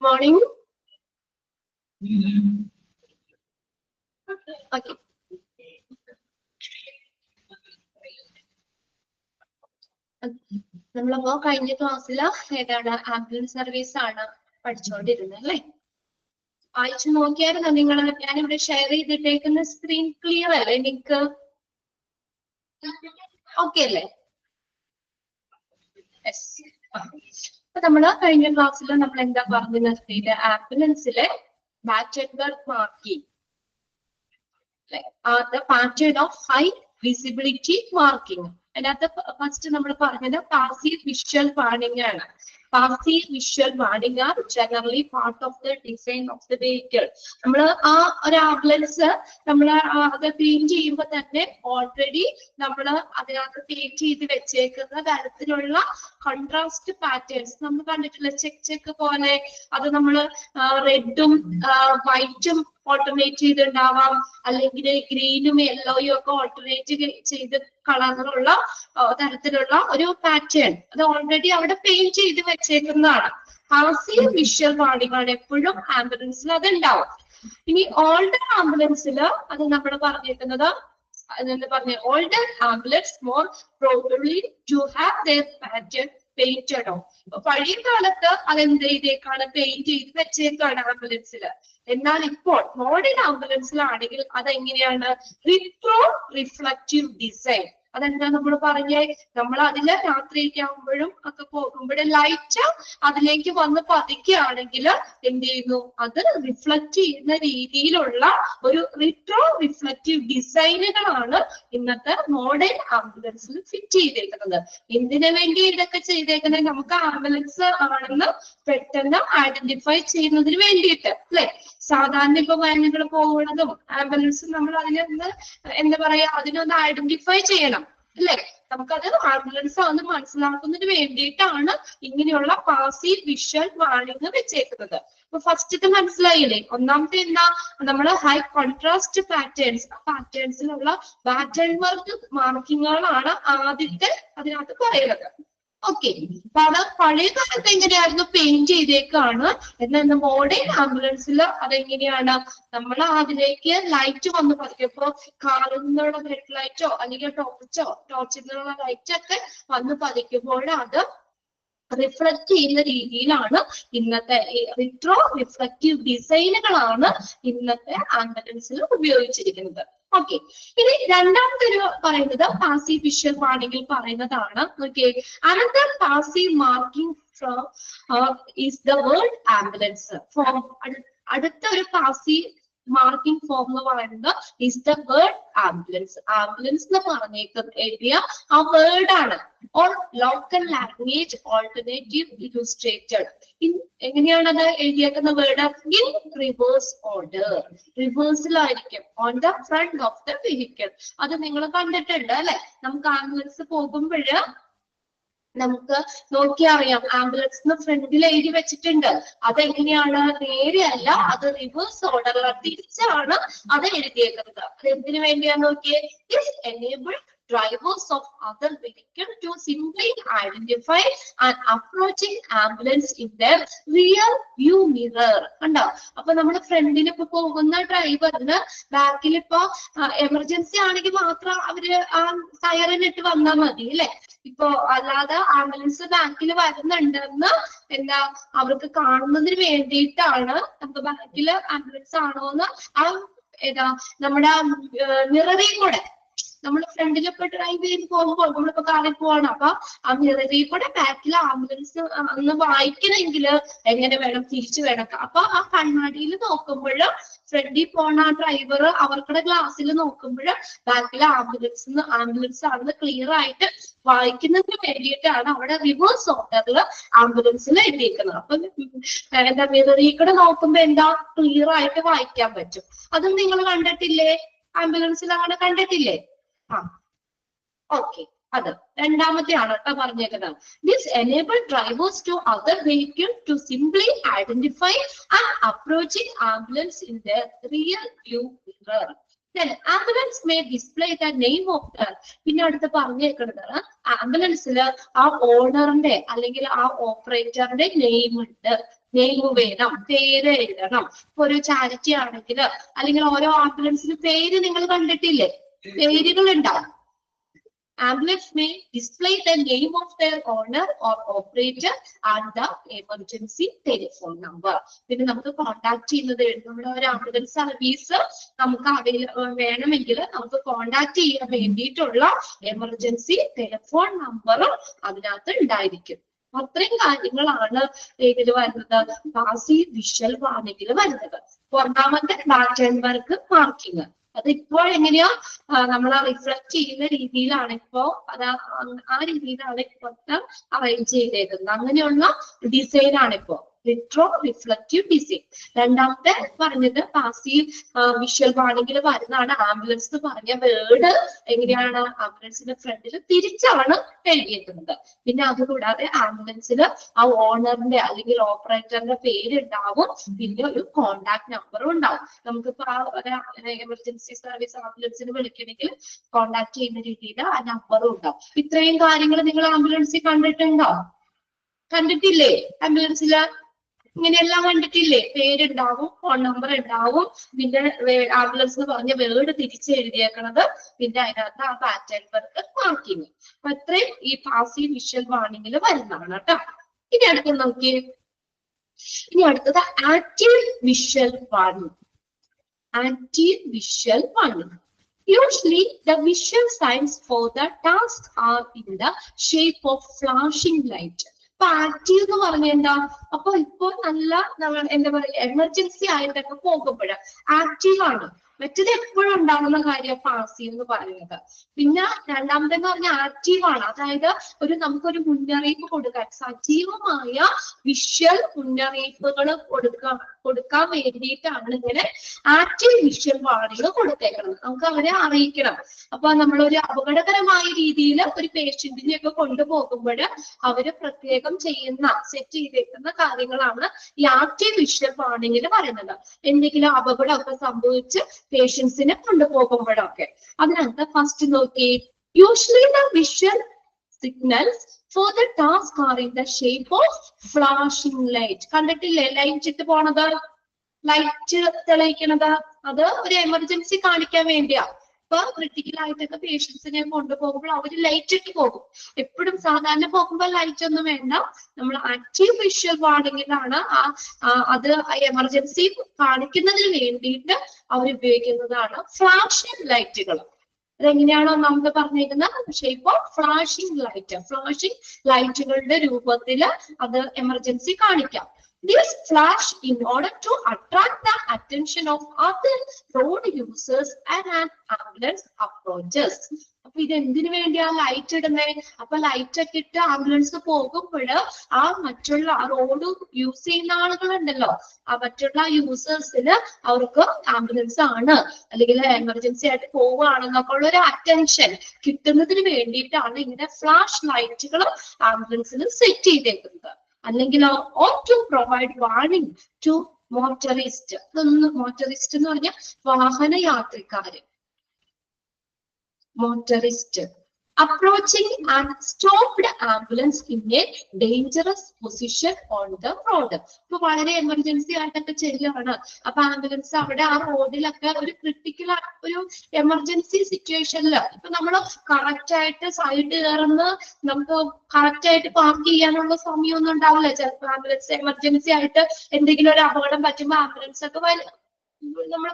Morning. Okay. നമ്മളപ്പോ കഴിഞ്ഞ ക്ലാസ്സില് ഏതാണ് ആംബുലൻസ് സർവീസ് ആണ് പഠിച്ചുകൊണ്ടിരുന്നത് അല്ലേ? വായിച്ചു നോക്കിയായിരുന്നു നിങ്ങൾ? ഞാനിവിടെ ഷെയർ ചെയ്തിട്ടേക്കുന്ന സ്ക്രീൻ ക്ലിയർ അല്ലേ നിങ്ങൾക്ക്? ഓക്കെ അല്ലേ? അപ്പൊ നമ്മള് കഴിഞ്ഞ ക്ലാസ്സിൽ നമ്മൾ എന്താ പറഞ്ഞു നിർത്തിയത്? ആംബുലൻസിലെ Battenburg marking, the pattern of high visibility marking. അതിനകത്ത് ഫസ്റ്റ് നമ്മൾ പറഞ്ഞത് പാസീവ് വിഷ്വൽ വാർണിംഗ് ആണ്. Passive visual warning are generally part of the design of the vehicle. നമ്മൾ ആ ഒരു ആംബുലൻസ് നമ്മൾ അത് പെയിന്റ് ചെയ്യുമ്പോൾ തന്നെ ഓൾറെഡി നമ്മൾ അതിനകത്ത് പെയിന്റ് ചെയ്ത് വെച്ചേക്കുന്ന തരത്തിലുള്ള കോൺട്രാസ്റ്റ് പാറ്റേൺസ് നമ്മൾ കണ്ടിട്ടില്ല? ചെക്ക് പോലെ അത് നമ്മൾ റെഡും വൈറ്റും ഓൾട്ടർനേറ്റ് ചെയ്തുണ്ടാവാം, അല്ലെങ്കിൽ ഗ്രീനും യെല്ലോയും ഒക്കെ ഓൾട്ടർനേറ്റ് ചെയ്ത് കളറുള്ള തരത്തിലുള്ള ഒരു പാറ്റേൺ അത് ഓൾറെഡി അവിടെ പെയിന്റ് ചെയ്ത് വെച്ചേക്കുന്നതാണ്. പാസീവ് വിഷ്വൽ വാർണിംഗ് ആണ് എപ്പോഴും ആംബുലൻസിൽ അത് ഉണ്ടാവും. ഇനി ഓൾഡർ ആംബുലൻസിൽ അത് നമ്മൾ പറഞ്ഞേക്കുന്നത് അതെന്ന് പറഞ്ഞ older ambulance more probably to have their pattern painted on. പഴയ കാലത്ത് അതെന്ത് ചെയ്തേക്കാണ്? പെയിന്റ് ചെയ്ത് വെച്ചേക്കാണ് ആംബുലൻസിൽ. എന്നാൽ ഇപ്പോൾ മോഡേൺ ആംബുലൻസിലാണെങ്കിൽ അതെങ്ങനെയാണ്? Retro reflective design. അതെന്താ നമ്മൾ പറഞ്ഞേ? നമ്മൾ അതില് രാത്രിയൊക്കെ ആകുമ്പോഴും ഒക്കെ പോകുമ്പോഴും ലൈറ്റ് അതിലേക്ക് വന്ന് പതിക്കുകയാണെങ്കിൽ എന്ത് ചെയ്യുന്നു? അത് റിഫ്ലക്ട് ചെയ്യുന്ന രീതിയിലുള്ള ഒരു റിട്രോ റിഫ്ലക്റ്റീവ് ഡിസൈനുകളാണ് ഇന്നത്തെ മോഡേൺ ആംബുലൻസിൽ ഫിറ്റ് ചെയ്തേക്കുന്നത്. എന്തിനു വേണ്ടി ഇതൊക്കെ ചെയ്തേക്കുന്നത്? നമുക്ക് ആംബുലൻസ് ആണെന്ന് പെട്ടെന്ന് ഐഡന്റിഫൈ ചെയ്യുന്നതിന് വേണ്ടിയിട്ട് അല്ലെ? സാധാരണ ഇപ്പൊ വാഹനങ്ങൾ പോകുന്നതും ആംബുലൻസും നമ്മൾ അതിനൊന്ന് എന്താ പറയാ, അതിനൊന്ന് ഐഡന്റിഫൈ ചെയ്യണം അല്ലെ? നമുക്കത് ആംബുലൻസ് ആണെന്ന് മനസ്സിലാക്കുന്നതിന് വേണ്ടിയിട്ടാണ് ഇങ്ങനെയുള്ള പാസീവ് വിഷ്വൽ വാർണിംഗ് വെച്ചേക്കുന്നത്. അപ്പൊ ഫസ്റ്റത്തെ മനസ്സിലായില്ലേ? ഒന്നാമത്തെ എന്താ? നമ്മള് ഹൈ കോൺട്രാസ്റ്റ് പാറ്റേൺസിലുള്ള ബാറ്റൻബർഗ് മാർക്കിങ്ങുകളാണ് ആദ്യത്തെ അതിനകത്ത് പറയുന്നത്. ഓക്കെ, അപ്പൊ അത് പഴയ കാലത്ത് എങ്ങനെയായിരുന്നു? പെയിന്റ് ചെയ്തേക്കാണ്. എന്നാൽ മോഡേൺ ആംബുലൻസിൽ അതെങ്ങനെയാണ്? നമ്മൾ അതിലേക്ക് ലൈറ്റ് വന്ന് പതിക്കും. ഇപ്പൊ കാറിൽ നിന്നുള്ള ഹെഡ് ലൈറ്റോ അല്ലെങ്കിൽ ടോർച്ചിൽ നിന്നുള്ള ലൈറ്റ് ഒക്കെ വന്ന് പതിക്കുമ്പോൾ അത് റിഫ്ലക്ട് ചെയ്യുന്ന രീതിയിലാണ് ഇന്നത്തെ റിട്രോ റിഫ്ലക്റ്റീവ് ഡിസൈനുകളാണ് ഇന്നത്തെ ആംബുലൻസിൽ ഉപയോഗിച്ചിരിക്കുന്നത്. ഓക്കെ, ഇനി രണ്ടാമത്തെ ഒരു പറയുന്നത് പാസീവ് വിഷ്വൽ വാർണിംഗിൽ പറയുന്നതാണ്. Okay, another passive marking from is the word ambulance. Form അടുത്ത ഒരു പാസീവ് മാർക്കിംഗ് ഫോം എന്ന് പറയുന്നത് is the word ambulance. Ambulance എന്ന് പറഞ്ഞേക്കുന്ന എഴുതിയ ആ വേർഡ് ആണ്. Or local language alternative illustrated. എങ്ങനെയാണ് അത് എഴുതിയേക്കുന്ന വേർഡ്? In reverse order. റിവേഴ്സിലായിരിക്കും, on the front of the vehicle. അത് നിങ്ങൾ കണ്ടിട്ടുണ്ട് അല്ലെ? നമുക്ക് ആംബുലൻസ് പോകുമ്പോഴ് നമുക്ക് നോക്കിയാ അറിയാം, ആംബുലൻസിന് ഫ്രണ്ടിൽ എഴുതി വെച്ചിട്ടുണ്ട്. അതെങ്ങനെയാണ്? നേരെയല്ല, അത് റിവേഴ്സ് ഓർഡറിൽ തിരിച്ചാണ് അത് എഴുതിയേക്കുന്നത്. അത് എന്തിനു വേണ്ടിയാന്ന് നോക്കിയേ? This enable drivers of other vehicle to simply identify an approaching ambulance in their rear view mirror. കണ്ടോ? അപ്പൊ നമ്മുടെ ഫ്രണ്ടിൽ ഇപ്പൊ പോകുന്ന ഡ്രൈവറിന് ബാക്കിൽ ഇപ്പൊ എമർജൻസി ആണെങ്കിൽ മാത്രം അവര് ആ സൈറനിട്ട് വന്നാൽ മതി അല്ലെ? ഇപ്പൊ അല്ലാതെ ആംബുലൻസ് ബാക്കിൽ വരുന്നുണ്ടെന്ന് എന്താ അവർക്ക് കാണുന്നതിന് വേണ്ടിയിട്ടാണ് നമുക്ക് ബാക്കിൽ ആംബുലൻസ് ആണോന്ന് ആ ഏതാ നമ്മുടെ മിററിൽ കൂടെ നമ്മൾ ഫ്രണ്ടിലൊക്കെ ഡ്രൈവ് ചെയ്ത് പോകുമ്പോൾ നമ്മളിപ്പോ കാറിൽ പോവാണ്. അപ്പൊ ആ മിററിൽ കൂടെ ബാക്കിൽ ആംബുലൻസ് ഒന്ന് വായിക്കണമെങ്കിൽ എങ്ങനെ വേണം? തിരിച്ചു വേണം. അപ്പൊ ആ കണ്ണാടിയിൽ നോക്കുമ്പോൾ ഫ്രണ്ടിൽ പോണ ആ ഡ്രൈവർ അവർക്കുടെ ഗ്ലാസ്സിൽ നോക്കുമ്പോൾ ബാക്കിൽ ആംബുലൻസ് ആണെന്ന് ക്ലിയർ ആയിട്ട് വായിക്കുന്നതിന് വേണ്ടിയിട്ടാണ് അവിടെ റിവേഴ്സ് ഓർഡറിൽ ആംബുലൻസിൽ എഴുതിയിരിക്കുന്നത്. അപ്പൊ എന്താ മിററിൽ കൂടെ നോക്കുമ്പോ എന്താ ക്ലിയർ ആയിട്ട് വായിക്കാൻ പറ്റും. അതും നിങ്ങൾ കണ്ടിട്ടില്ലേ? ആംബുലൻസിലാണ് കണ്ടിട്ടില്ലേ? ഓക്കെ, അത് രണ്ടാമത്തെ ആണ് കേട്ടോ പറഞ്ഞേക്കുന്നത്. This enable drivers to other vehicle to simply identify an approaching ambulance in the rear view mirror. Ambulance may display the name of the. പിന്നെ അടുത്ത് പറഞ്ഞേക്കുന്നത് ആംബുലൻസിൽ ആ ഓണറിന്റെ അല്ലെങ്കിൽ ആ ഓപ്പറേറ്ററിന്റെ നെയിം ഉണ്ട്. നെയിം വേണം, പേര് എഴുതണം. ഇപ്പൊ ഒരു ചാരിറ്റി ആണെങ്കിൽ അല്ലെങ്കിൽ ഓരോ ആംബുലൻസിന് പേര് നിങ്ങൾ കണ്ടിട്ടില്ലേ? പേരുകൾ ഉണ്ടാവും. Ambulance may display the name of their owner or operator and the emergency telephone number. പിന്നെ നമുക്ക് കോൺടാക്ട് ചെയ്യുന്നത് നമ്മുടെ ഒരു ആംബുലൻസ് സർവീസ് നമുക്ക് വേണമെങ്കിൽ നമുക്ക് കോൺടാക്ട് ചെയ്യാൻ വേണ്ടിയിട്ടുള്ള എമർജൻസി ടെലിഫോൺ നമ്പർ അതിനകത്ത് ഉണ്ടായിരിക്കും. അത്രയും കാര്യങ്ങളാണ് ഇതിൽ വരുന്നത്, പാസീവ് വിഷ്വൽ വാർണിംഗിൽ വരുന്നത്. ഒന്നാമത്തെ ബാറ്റൻബർഗ് മാർക്കിംഗ്. അത് ഇപ്പോൾ എങ്ങനെയാ നമ്മൾ റിഫ്ലക്ട് ചെയ്യുന്ന രീതിയിലാണ് ഇപ്പോ ആ രീതിയിലാണ് ഇപ്പോഴത്തെ അറേഞ്ച് ചെയ്തേക്കുന്നത്. അങ്ങനെയുള്ള ഡിസൈൻ ആണ് ഇപ്പോ റിട്രോ റിഫ്ലക്റ്റീവ് ഡിസൈൻ. രണ്ടാമത്തെ പറഞ്ഞത് പാസീവ് വിഷ്വൽ വാർണിംഗിൽ വരുന്നതാണ്. ആംബുലൻസ് പറഞ്ഞ വേർഡ് എങ്ങനെയാണ് ആംബുലൻസിന്റെ ഫ്രണ്ടിൽ തിരിച്ചാണ് എഴുതിയിരിക്കുന്നത്. പിന്നെ അതുകൂടാതെ ആംബുലൻസിൽ ആ ഓണറിന്റെ അല്ലെങ്കിൽ ഓപ്പറേറ്ററിന്റെ പേരുണ്ടാവും, പിന്നെ ഒരു കോണ്ടാക്ട് നമ്പറും ഉണ്ടാവും. നമുക്കിപ്പോ എമർജൻസി സർവീസ് ആംബുലൻസിന് വിളിക്കണമെങ്കിൽ കോണ്ടാക്ട് ചെയ്യുന്ന രീതിയിൽ ആ നമ്പറും ഉണ്ടാവും. ഇത്രയും കാര്യങ്ങൾ നിങ്ങൾ ആംബുലൻസിൽ കണ്ടിട്ടുണ്ടോ? കണ്ടിട്ടില്ലേ? ആംബുലൻസില് ഇങ്ങനെയെല്ലാം കണ്ടിട്ടില്ലേ? പേരുണ്ടാവും, ഫോൺ നമ്പർ ഉണ്ടാവും, പിന്നെ ആംബുലൻസ് എന്ന് പറഞ്ഞ വേർഡ് തിരിച്ച് എഴുതിയേക്കണത്, പിന്നെ അതിനകത്ത് ആ ബാറ്റൻബർഗ് മാർക്കിങ്. അപ്പൊ ഇത്രയും ഈ പാസീവ് വിഷ്വൽ വാർണിംഗിൽ വരുന്നതാണ് കേട്ടോ. ഇനി അടുത്ത് നോക്കിയേ, ഇനി അടുത്തത് active visual warning. Active visual warning. Usually, the visual signs for the task are in the shape of flashing light. ഇപ്പൊ ആക്റ്റീവ് എന്ന് പറഞ്ഞ എന്താ? അപ്പൊ ഇപ്പൊ നല്ല എന്താ പറയാ എമർജൻസി ആയിട്ടൊക്കെ പോകുമ്പോഴ് ആക്റ്റീവ് ആണ്. മറ്റത് എപ്പോഴും ഉണ്ടാകുന്ന കാര്യം പാസീവ് എന്ന് പറയുന്നത്. പിന്നെ രണ്ടാമതെന്ന് പറഞ്ഞാൽ ആക്റ്റീവ് ആണ്, അതായത് നമുക്കൊരു മുന്നറിയിപ്പ് കൊടുക്കാൻ, സജീവമായ വിഷ്വൽ മുന്നറിയിപ്പുകൾ കൊടുക്കാൻ വേണ്ടിയിട്ടാണ് ഇങ്ങനെ ആക്റ്റീവ് വിഷ്വൽ വാർണിംഗ് കൊടുത്തേക്കുന്നത്. നമുക്ക് അവരെ അറിയിക്കണം. അപ്പൊ നമ്മളൊരു അപകടകരമായ രീതിയിൽ ഒരു പേഷ്യന്റിനെ ഒക്കെ കൊണ്ടുപോകുമ്പോൾ അവര് പ്രത്യേകം സെറ്റ് ചെയ്തേക്കുന്ന കാര്യങ്ങളാണ് ഈ ആക്റ്റീവ് വിഷ്വൽ വാർണിംഗിൽ പറയുന്നത്. എന്തെങ്കിലും അപകടമൊക്കെ സംഭവിച്ച് പേഷ്യൻസിനെ കൊണ്ടുപോകുമ്പോഴൊക്കെ. അതിനകത്ത് ഫസ്റ്റ് നോക്കി, usually the visual signals for the task are in the shape of flashing light. കണ്ടിട്ടില്ലേ ലൈറ്റ് ഇട്ട് പോണത്? ലൈറ്റ് തെളിയിക്കണത് അത് ഒരു എമർജൻസി കാണിക്കാൻ വേണ്ടിയാ. ഇപ്പൊ ക്രിട്ടിക്കൽ ആയിട്ടൊക്കെ പേഷ്യൻസിനെ കൊണ്ടുപോകുമ്പോൾ അവര് ലൈറ്റ് ഇട്ട് പോകും. എപ്പോഴും സാധാരണ പോകുമ്പോൾ ലൈറ്റ് ഒന്നും വേണ്ട. നമ്മൾ ആക്റ്റീവ് വിഷ്വൽ വാർണിംഗിലാണ് അത് എമർജൻസി കാണിക്കുന്നതിന് വേണ്ടിയിട്ട് അവർ ഉപയോഗിക്കുന്നതാണ് ഫ്ലാഷിംഗ് ലൈറ്റുകൾ. അതെങ്ങനെയാണോ നമുക്ക് പറഞ്ഞിരിക്കുന്നത്? Shape of flashing light. Flashing ലൈറ്റുകളുടെ രൂപത്തിൽ അത് എമർജൻസി കാണിക്കാം. These flash in order to attract the attention of other road users and an ambulance approaches. അപ്പൊ ഇത് എന്തിനു വേണ്ടിയാ ലൈറ്റ് ഇടുന്നേ? അപ്പൊ ലൈറ്റ് ഒക്കെ ഇട്ട് ആംബുലൻസ് പോകുമ്പോൾ ആ മറ്റുള്ള റോഡ് യൂസ് ചെയ്യുന്ന ആളുകളുണ്ടല്ലോ, ആ മറ്റുള്ള യൂസേഴ്സിന് അവർക്ക് ആംബുലൻസ് ആണ് അല്ലെങ്കിൽ എമർജൻസി ആയിട്ട് പോവുകയാണെന്നൊക്കെ ഉള്ള ഒരു അറ്റൻഷൻ കിട്ടുന്നതിന് വേണ്ടിയിട്ടാണ് ഇങ്ങനെ ഫ്ലാഷ് ലൈറ്റുകൾ ആംബുലൻസിൽ സെറ്റ് ചെയ്തേക്കുന്നത്. അല്ലെങ്കിൽ or to provide warning to motorist. Motorist എന്ന് പറഞ്ഞാൽ വാഹന യാത്രക്കാര്. മോട്ടറിസ്റ്റ് approaching and stopped ambulance in a dangerous position on the road. ഇപ്പൊ വളരെ എമർജൻസി ആയിട്ടൊക്കെ ചെല്ലുകയാണ്. അപ്പൊ ആംബുലൻസ് അവിടെ ആ റോഡിലൊക്കെ ഒരു ക്രിട്ടിക്കൽ ഒരു എമർജൻസി സിറ്റുവേഷനിൽ ഇപ്പൊ നമ്മൾ കറക്റ്റ് ആയിട്ട് സൈഡ് കയറുന്ന നമുക്ക് കറക്റ്റ് ആയിട്ട് പാർക്ക് ചെയ്യാനുള്ള സമയമൊന്നും ഉണ്ടാവില്ല. ചിലപ്പോൾ ആംബുലൻസ് എമർജൻസി ആയിട്ട് എന്തെങ്കിലും ഒരു അപകടം പറ്റുമ്പോൾ ആംബുലൻസ് ഒക്കെ നമ്മൾ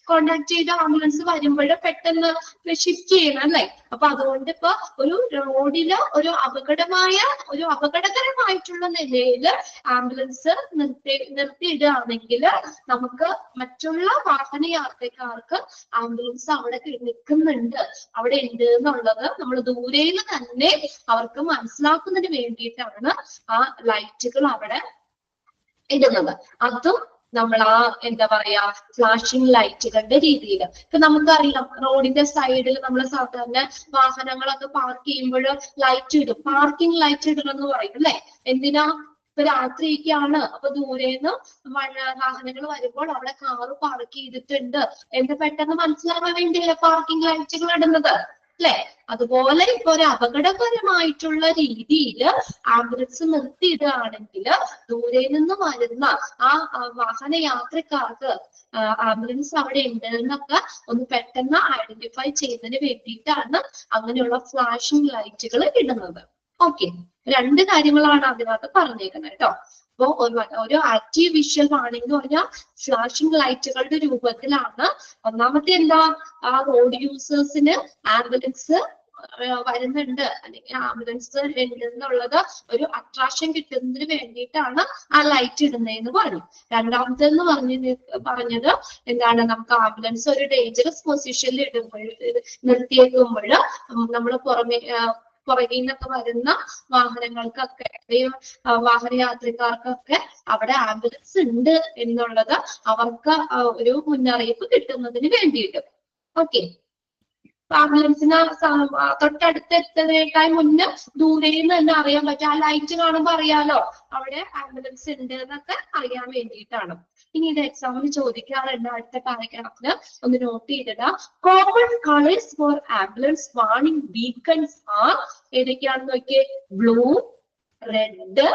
കോണ്ടാക്ട് ചെയ്ത ആംബുലൻസ് വരുമ്പോൾ പെട്ടെന്ന് ഷിഫ്റ്റ് ചെയ്യണം അല്ലേ? അപ്പൊ അതുകൊണ്ട് ഇപ്പൊ ഒരു റോഡില് ഒരു അപകടകരമായിട്ടുള്ള നിലയിൽ ആംബുലൻസ് നിർത്തിയിടുകയാണെങ്കിൽ നമുക്ക് മറ്റുള്ള വാഹന യാത്രക്കാർക്ക് ആംബുലൻസ് അവിടെ നിൽക്കുന്നുണ്ട്, അവിടെ ഉണ്ട് എന്നുള്ളത് നമ്മൾ ദൂരേന്ന് തന്നെ അവർക്ക് മനസ്സിലാക്കുന്നതിന് വേണ്ടിയിട്ടാണ് ആ ലൈറ്റുകൾ അവിടെ ഇടുന്നത്. അതും നമ്മൾ എന്താ പറയാ ഫ്ലാഷിംഗ് ലൈറ്റുകളുടെ രീതിയിൽ. ഇപ്പൊ നമുക്കറിയാം റോഡിന്റെ സൈഡിൽ നമ്മൾ സാധാരണ വാഹനങ്ങളൊക്കെ പാർക്ക് ചെയ്യുമ്പോൾ ലൈറ്റ് ഇടും, പാർക്കിംഗ് ലൈറ്റ് ഇടണം എന്ന് പറയും അല്ലെ? എന്തിനാ? ഇപ്പൊ രാത്രിയൊക്കെയാണ്, അപ്പൊ ദൂരേന്ന് വാഹനങ്ങൾ വരുമ്പോൾ അവിടെ കാറ് പാർക്ക് ചെയ്തിട്ടുണ്ട് എന്ന് പെട്ടെന്ന് മനസ്സിലാക്കാൻ വേണ്ടിയല്ലേ പാർക്കിംഗ് ലൈറ്റുകൾ ഇടുന്നത്. അല്ലെ? അതുപോലെ ഇപ്പൊ ഒരു അപകടകരമായിട്ടുള്ള രീതിയിൽ ആംബുലൻസ് നിർത്തിയിടുകയാണെങ്കിൽ ദൂരെ നിന്ന് വരുന്ന ആ വാഹനയാത്രക്കാർക്ക് ആംബുലൻസ് അവിടെ ഉണ്ട് എന്നൊക്കെ ഒന്ന് പെട്ടെന്ന് ഐഡന്റിഫൈ ചെയ്യുന്നതിന് വേണ്ടിയിട്ടാണ് അങ്ങനെയുള്ള ഫ്ലാഷിംഗ് ലൈറ്റുകൾ ഇടുന്നത്. ഓക്കെ, രണ്ട് കാര്യങ്ങളാണ് അതിനകത്ത് പറഞ്ഞേക്കുന്നത് കേട്ടോ. അപ്പൊ ഒരു ആക്റ്റീവ് വിഷ്വൽ വാണിംഗ് എന്ന് പറഞ്ഞാൽ ഫ്ലാഷിംഗ് ലൈറ്റുകളുടെ രൂപത്തിലാണ്. ഒന്നാമത്തെ എന്താ, ആ റോഡ് യൂസേഴ്സിന് ആംബുലൻസ് വരുന്നുണ്ട് അല്ലെങ്കിൽ ആംബുലൻസ് ഉണ്ട് എന്നുള്ളത് ഒരു അട്രാക്ഷൻ കിട്ടുന്നതിന് വേണ്ടിയിട്ടാണ് ആ ലൈറ്റ് ഇടുന്നതെന്ന് പറഞ്ഞു. രണ്ടാമത്തെന്ന് പറഞ്ഞത് എന്താണ്, നമുക്ക് ആംബുലൻസ് ഒരു ഡേഞ്ചറസ് പൊസിഷനിൽ ഇടുമ്പോൾ നിർത്തിയേക്കുമ്പോൾ നമ്മൾ പുറകിൽ നിന്നൊക്കെ വരുന്ന വാഹനങ്ങൾക്കൊക്കെ വാഹനയാത്രക്കാർക്കൊക്കെ അവിടെ ആംബുലൻസ് ഉണ്ട് എന്നുള്ളത് അവർക്ക് ഒരു മുന്നറിയിപ്പ് കിട്ടുന്നതിന് വേണ്ടിയിട്ട്. ഓക്കെ, ആംബുലൻസിന് തൊട്ടടുത്ത് എത്തുന്നതിനേക്കാൾ മുന്നേ ദൂരെ നിന്ന് തന്നെ അറിയാൻ പറ്റും. ആ ലൈറ്റ് കാണുമ്പോൾ അറിയാലോ അവിടെ ആംബുലൻസ് ഉണ്ട് എന്നൊക്കെ അറിയാൻ വേണ്ടിയിട്ടാണ്. ഇനി ഇത് എക്സാമിന് ചോദിക്കാറുണ്ട്. അടുത്ത പാരഗ്രാഫില് ഒന്ന് നോട്ട് ചെയ്തിടാം. Common colours for ambulance warning beacons are, ഏതൊക്കെയാണെന്ന് നോക്കിയേ, blue, red,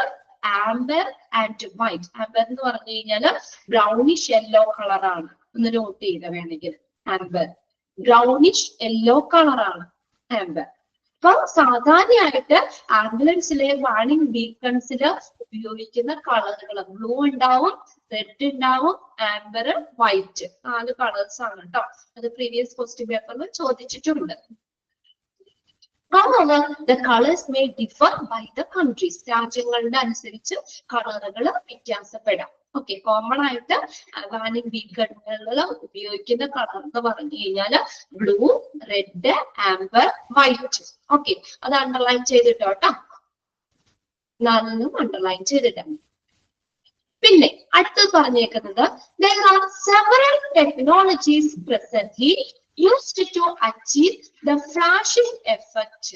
amber and white. Amber എന്ന് പറഞ്ഞു കഴിഞ്ഞാല് ബ്രൗണിഷ് യെല്ലോ കളറാണ്. ഒന്ന് നോട്ട് ചെയ്ത വേണമെങ്കിൽ, ആംബർ ബ്രൗണിഷ് യെല്ലോ കളറാണ് ആംബർ. അപ്പൊ സാധാരണയായിട്ട് ആംബുലൻസിലെ വാർണിംഗ് ബീക്കൺസിൽ ഉപയോഗിക്കുന്ന കളറുകൾ ബ്ലൂ ഉണ്ടാവും, റെഡ് ഉണ്ടാവും, ആംബർ, വൈറ്റ്. 4 കളേഴ്സ് ആണ് കേട്ടോ. അത് പ്രീവിയസ് ക്വസ്റ്റ്യൻ പേപ്പറിൽ ചോദിച്ചിട്ടുണ്ട്. However, the colors may differ by the countries. രാജ്യങ്ങളുടെ അനുസരിച്ച് കളറുകൾ വ്യത്യാസപ്പെടാം. ഓക്കെ, കോമൺ ആയിട്ട് വാർണിംഗ് ബീക്കണുകളിൽ ഉപയോഗിക്കുന്ന കളർ എന്ന് പറഞ്ഞു കഴിഞ്ഞാല് blue, red, amber, white. Okay, അത് അണ്ടർലൈൻ ചെയ്തിട്ടോ കേട്ടോ. 4 അണ്ടർലൈൻ ചെയ്തിട്ടാണ്. പിന്നെ അടുത്തത് പറഞ്ഞേക്കുന്നത്, there are several technologies presently used to achieve the flashing effect.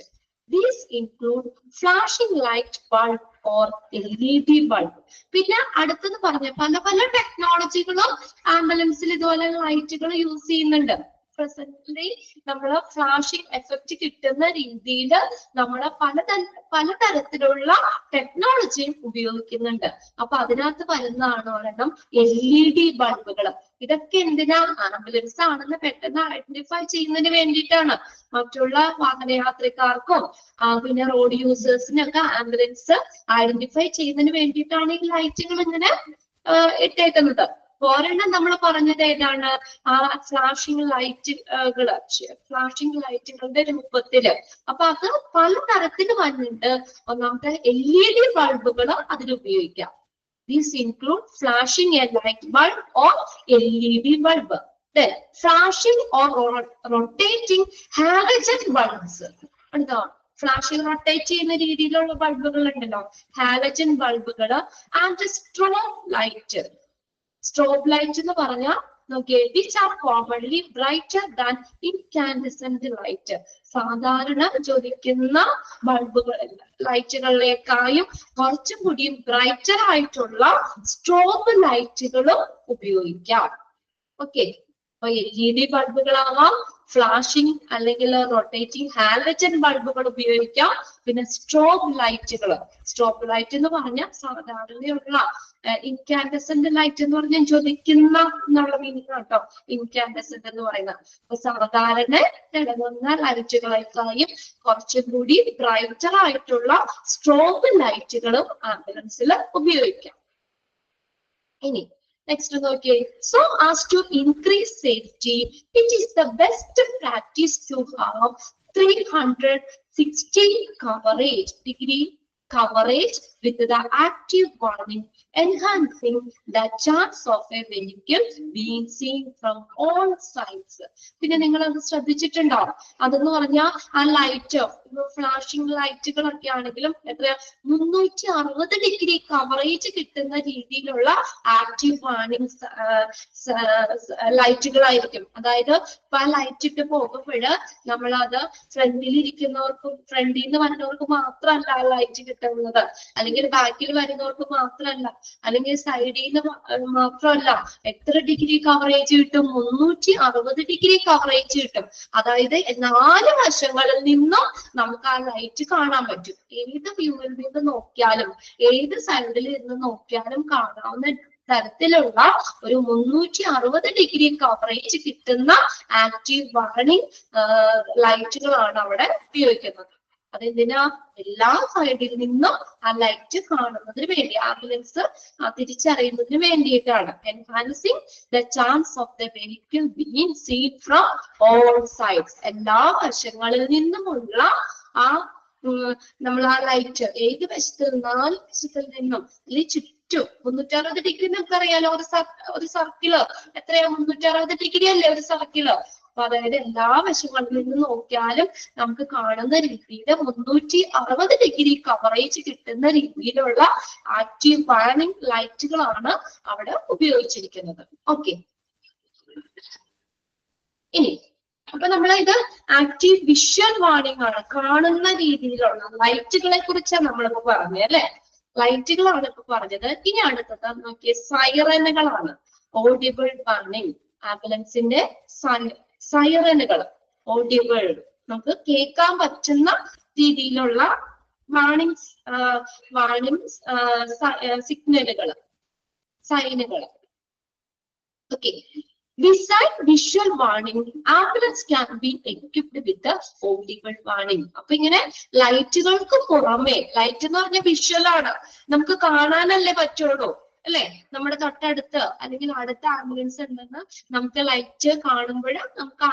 These include flashing light bulb or LED bulb. പിന്നെ അടുത്തത് പറഞ്ഞ പല പല ടെക്നോളജികളും ആംബുലൻസിൽ ഇതുപോലെ ലൈറ്റുകൾ യൂസ് ചെയ്യുന്നുണ്ട്. പ്രസന്റ്ലി നമ്മൾ ഫ്ലാഷിംഗ് എഫക്റ്റ് കിട്ടുന്ന രീതിയിൽ നമ്മൾ പലതരത്തിലുള്ള ടെക്നോളജിയും ഉപയോഗിക്കുന്നുണ്ട്. അപ്പൊ അതിനകത്ത് വരുന്നതാണ് ഒരെണ്ണം LED ബൾബുകൾ. ഇതൊക്കെ എന്തിനാ, ആംബുലൻസ് ആണെന്ന് പെട്ടെന്ന് ഐഡന്റിഫൈ ചെയ്യുന്നതിന് വേണ്ടിയിട്ടാണ്. മറ്റുള്ള വാഹനയാത്രക്കാർക്കും പിന്നെ റോഡ് യൂസേഴ്സിനൊക്കെ ആംബുലൻസ് ഐഡന്റിഫൈ ചെയ്യുന്നതിന് വേണ്ടിയിട്ടാണ് ഈ ലൈറ്റുകൾ ഇങ്ങനെ ഇട്ടേക്കുന്നത്. ഒരെണ്ണം നമ്മൾ പറഞ്ഞത് ഏതാണ്, ആ ഫ്ലാഷിംഗ് ലൈറ്റുകള്, ഫ്ലാഷിംഗ് ലൈറ്റുകളുടെ രൂപത്തില്. അപ്പൊ അത് പലതരത്തിൽ വരുന്നുണ്ട്. ഒന്നാമത്തെ LED ബൾബുകൾ അതിൽ ഉപയോഗിക്കാം. These include flashing a light bulb or LED bulb. Then flashing or rotating halogen bulbs. ഉണ്ടോ, ഫ്ലാഷിംഗ് റൊട്ടേറ്റ് ചെയ്യുന്ന രീതിയിലുള്ള ബൾബുകൾ ഉണ്ടല്ലോ, ഹാലജൻ ബൾബുകൾ. And strobe light. Strobe light എന്ന് പറഞ്ഞാൽ നോക്കിയേ, which are commonly brighter than incandescent light. സാധാരണ ജ്വലിക്കുന്ന ബൾബുകൾ ലൈറ്റുകളിലേക്കായും കുറച്ചും കൂടി ബ്രൈറ്റർ ആയിട്ടുള്ള സ്ട്രോബ് ലൈറ്റുകളും ഉപയോഗിക്കാം. ഓക്കെ, അപ്പൊ LED ബൾബുകളാവാം, ഫ്ലാഷിംഗ് അല്ലെങ്കിൽ റൊട്ടേറ്റിംഗ് ഹാലജൻ ബൾബുകൾ ഉപയോഗിക്കാം. പിന്നെ സ്ട്രോബ് ലൈറ്റുകൾ. സ്ട്രോബ് ലൈറ്റ് എന്ന് പറഞ്ഞാൽ സാധാരണയുള്ള ഇൻകാൻഡസെന്റ് ലൈറ്റ് എന്ന് പറഞ്ഞാൽ ജ്വലിക്കുന്ന എന്നുള്ള മീനിങ് കേട്ടോ ഇൻകാൻഡസെന്റ് എന്ന് പറയുന്നത്. അപ്പൊ സാധാരണ തിളങ്ങുന്ന ലൈറ്റുകളേക്കായും കുറച്ചും കൂടി ബ്രൈറ്റർ ആയിട്ടുള്ള സ്ട്രോബ് ലൈറ്റുകളും ആംബുലൻസിൽ ഉപയോഗിക്കാം. ഇനി next നോക്കിയേ, so as to increase safety, it is the best practice to have 360 degree coverage with the active warning, enhancing the chance of a vehicle being seen from all sides. പിന്നെ നിങ്ങൾ അത് ശ്രദ്ധിച്ചിട്ടുണ്ടോ? അതെന്ന് പറഞ്ഞാൽ ആ ലൈറ്റ്, ഫ്ലാഷിംഗ് ലൈറ്റുകളൊക്കെ ആണെങ്കിലും എത്ര 360 degree coverage കിട്ടുന്ന രീതിയിലുള്ള ആക്റ്റീവ് വാർണിംഗ് ലൈറ്റുകളായിരിക്കും. അതായത് ഇപ്പൊ ആ ലൈറ്റ് ഇട്ട് പോകുമ്പോൾ നമ്മളത് ഫ്രണ്ടിൽ ഇരിക്കുന്നവർക്കും ഫ്രണ്ടിൽ നിന്ന് വരുന്നവർക്ക് മാത്രമല്ല ആ ലൈറ്റ് കിട്ടുന്നത്, അല്ലെങ്കിൽ ബാക്കിൽ വരുന്നവർക്ക് മാത്രമല്ല, അല്ലെങ്കിൽ സൈഡിൽ നിന്ന് മാത്രമല്ല, എത്ര ഡിഗ്രി കവറേജ് കിട്ടും? 360 ഡിഗ്രി കവറേജ് കിട്ടും. അതായത് 4 വശങ്ങളിൽ നിന്നും നമുക്ക് ആ ലൈറ്റ് കാണാൻ പറ്റും. ഏത് വ്യൂവിൽ നിന്ന് നോക്കിയാലും, ഏത് സൈഡിൽ നിന്ന് നോക്കിയാലും കാണാവുന്ന തരത്തിലുള്ള ഒരു 360 ഡിഗ്രി കവറേജ് കിട്ടുന്ന ആക്റ്റീവ് വാർണിംഗ് ലൈറ്റുകളാണ് അവിടെ ഉപയോഗിക്കുന്നത്. അതെന്തിനാ? എല്ലാ സൈഡിൽ നിന്നും ആ ലൈറ്റ് കാണുന്നതിന് വേണ്ടി, ആംബുലൻസ് തിരിച്ചറിയുന്നതിന് വേണ്ടിയിട്ടാണ്. Enhancing the chance of the vehicle being seen from all sides. എല്ലാ വശങ്ങളിൽ നിന്നുമുള്ള ആ നമ്മൾ ആ ലൈറ്റ് ഏത് വശത്ത്, 4 വശത്തിൽ നിന്നും അല്ലെങ്കിൽ 360 ഡിഗ്രി നമുക്കറിയാലോ, ഒരു സർക്കിള് എത്രയാ? 360 ഡിഗ്രി അല്ലേ ഒരു സർക്കിള്. അപ്പൊ അതായത് എല്ലാ വശങ്ങളിൽ നിന്ന് നോക്കിയാലും നമുക്ക് കാണുന്ന രീതിയിൽ 360 ഡിഗ്രി കവറേജ് കിട്ടുന്ന രീതിയിലുള്ള ആക്റ്റീവ് വാർണിംഗ് ലൈറ്റുകളാണ് അവിടെ ഉപയോഗിച്ചിരിക്കുന്നത്. ഓക്കെ, ഇനി അപ്പൊ ഇത് ആക്റ്റീവ് വിഷ്വൽ വാർണിംഗ് ആണ്. കാണുന്ന രീതിയിലുള്ള ലൈറ്റുകളെ കുറിച്ചാണ് നമ്മളിപ്പോ പറഞ്ഞത് അല്ലെ. ലൈറ്റുകളാണ് ഇപ്പൊ പറഞ്ഞത്. ഇനി അടുത്തത് നോക്കിയ സൈറനുകളാണ്. Audible warning. ആംബുലൻസിന്റെ സൈറനുകൾ, ഓഡിബിൾ, നമുക്ക് കേൾക്കാൻ പറ്റുന്ന രീതിയിലുള്ള വാർണിംഗ് സിഗ്നലുകൾ, സൈനുകൾ. Okay. Beside visual warning, ambulance can be equipped with the audible warning. അപ്പൊ ഇങ്ങനെ ലൈറ്റുകൾക്ക് പുറമെ, ലൈറ്റ് എന്ന് പറഞ്ഞ വിഷ്വൽ ആണ്, നമുക്ക് കാണാനല്ലേ പറ്റുള്ളൂ അല്ലെ. നമ്മുടെ തൊട്ടടുത്ത് അല്ലെങ്കിൽ അടുത്ത ആംബുലൻസ് ഉണ്ടെന്ന് നമുക്ക് ലൈറ്റ് കാണുമ്പോൾ നമുക്ക്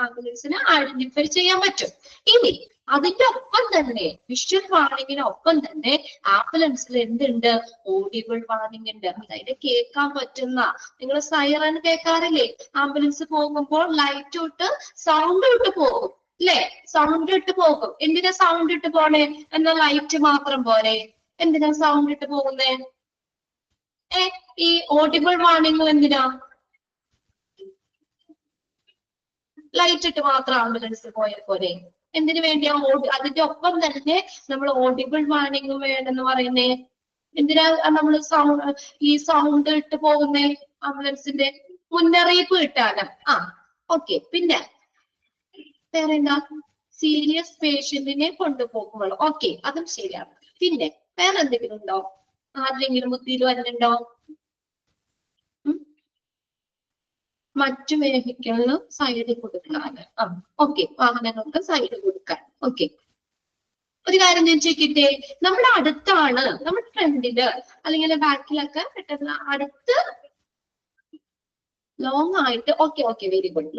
ആംബുലൻസിനെ ഐഡന്റിഫൈ ചെയ്യാൻ പറ്റും. ഇനി അതിന്റെ ഒപ്പം തന്നെ, വിഷ്വൽ വാർണിങ്ങിനൊപ്പം തന്നെ ആംബുലൻസിൽ എന്തുണ്ട്? ഓഡിബിൾ വാർണിംഗ് ഉണ്ട്. അതായത് കേൾക്കാൻ പറ്റുന്ന, നിങ്ങൾ സൈറൻ കേൾക്കാറില്ലേ? ആംബുലൻസ് പോകുമ്പോൾ ലൈറ്റ് ഇട്ട് സൗണ്ട് ഇട്ട് പോകും അല്ലെ, സൗണ്ട് ഇട്ട് പോകും. എന്തിനാ സൗണ്ട് ഇട്ട് പോണേ? എന്നാ ലൈറ്റ് മാത്രം പോരെ, എന്തിനാ സൗണ്ട് ഇട്ട് പോകുന്നേ? ഈ ഓഡിബിൾ വാർണിംഗ് എന്തിനാ? ലൈറ്റ് ഇട്ട് മാത്രം ആംബുലൻസ് പോയാൽ പോരെ? എന്തിനു വേണ്ടിയാ? അതിന്റെ ഒപ്പം തന്നെ നമ്മൾ ഓഡിബിൾ വാർണിംഗ് വേണമെന്ന് പറയുന്നേ. എന്തിനാ നമ്മൾ ഈ സൗണ്ട് ഇട്ട് പോകുന്നേ? ആംബുലൻസിന്റെ മുന്നറിയിപ്പ് കിട്ടാനാ. ഓക്കെ. പിന്നെ വേറെ എന്താ? സീരിയസ് പേഷ്യന്റിനെ കൊണ്ടുപോകുമ്പോൾ. ഓക്കെ, അതും ശരിയാണ്. പിന്നെ വേറെ എന്തെങ്കിലും ഉണ്ടോ? ആരെങ്കിലും ബുദ്ധിയിൽ വരുന്നുണ്ടോ? മറ്റു വെഹിക്കിളിന് സൈഡ് കൊടുക്കാൻ. ഓക്കെ, വാഹനങ്ങൾക്ക് സൈഡ് കൊടുക്കാൻ. ഓക്കെ, ഒരു കാര്യം ഞാൻ ചോദിക്കട്ടെ, നമ്മുടെ അടുത്താണ്, നമ്മുടെ ഫ്രണ്ടില് അല്ലെങ്കിൽ ബാക്കിലൊക്കെ പെട്ടെന്ന് അടുത്ത് ലോങ് ആയിട്ട്. Okay, very good.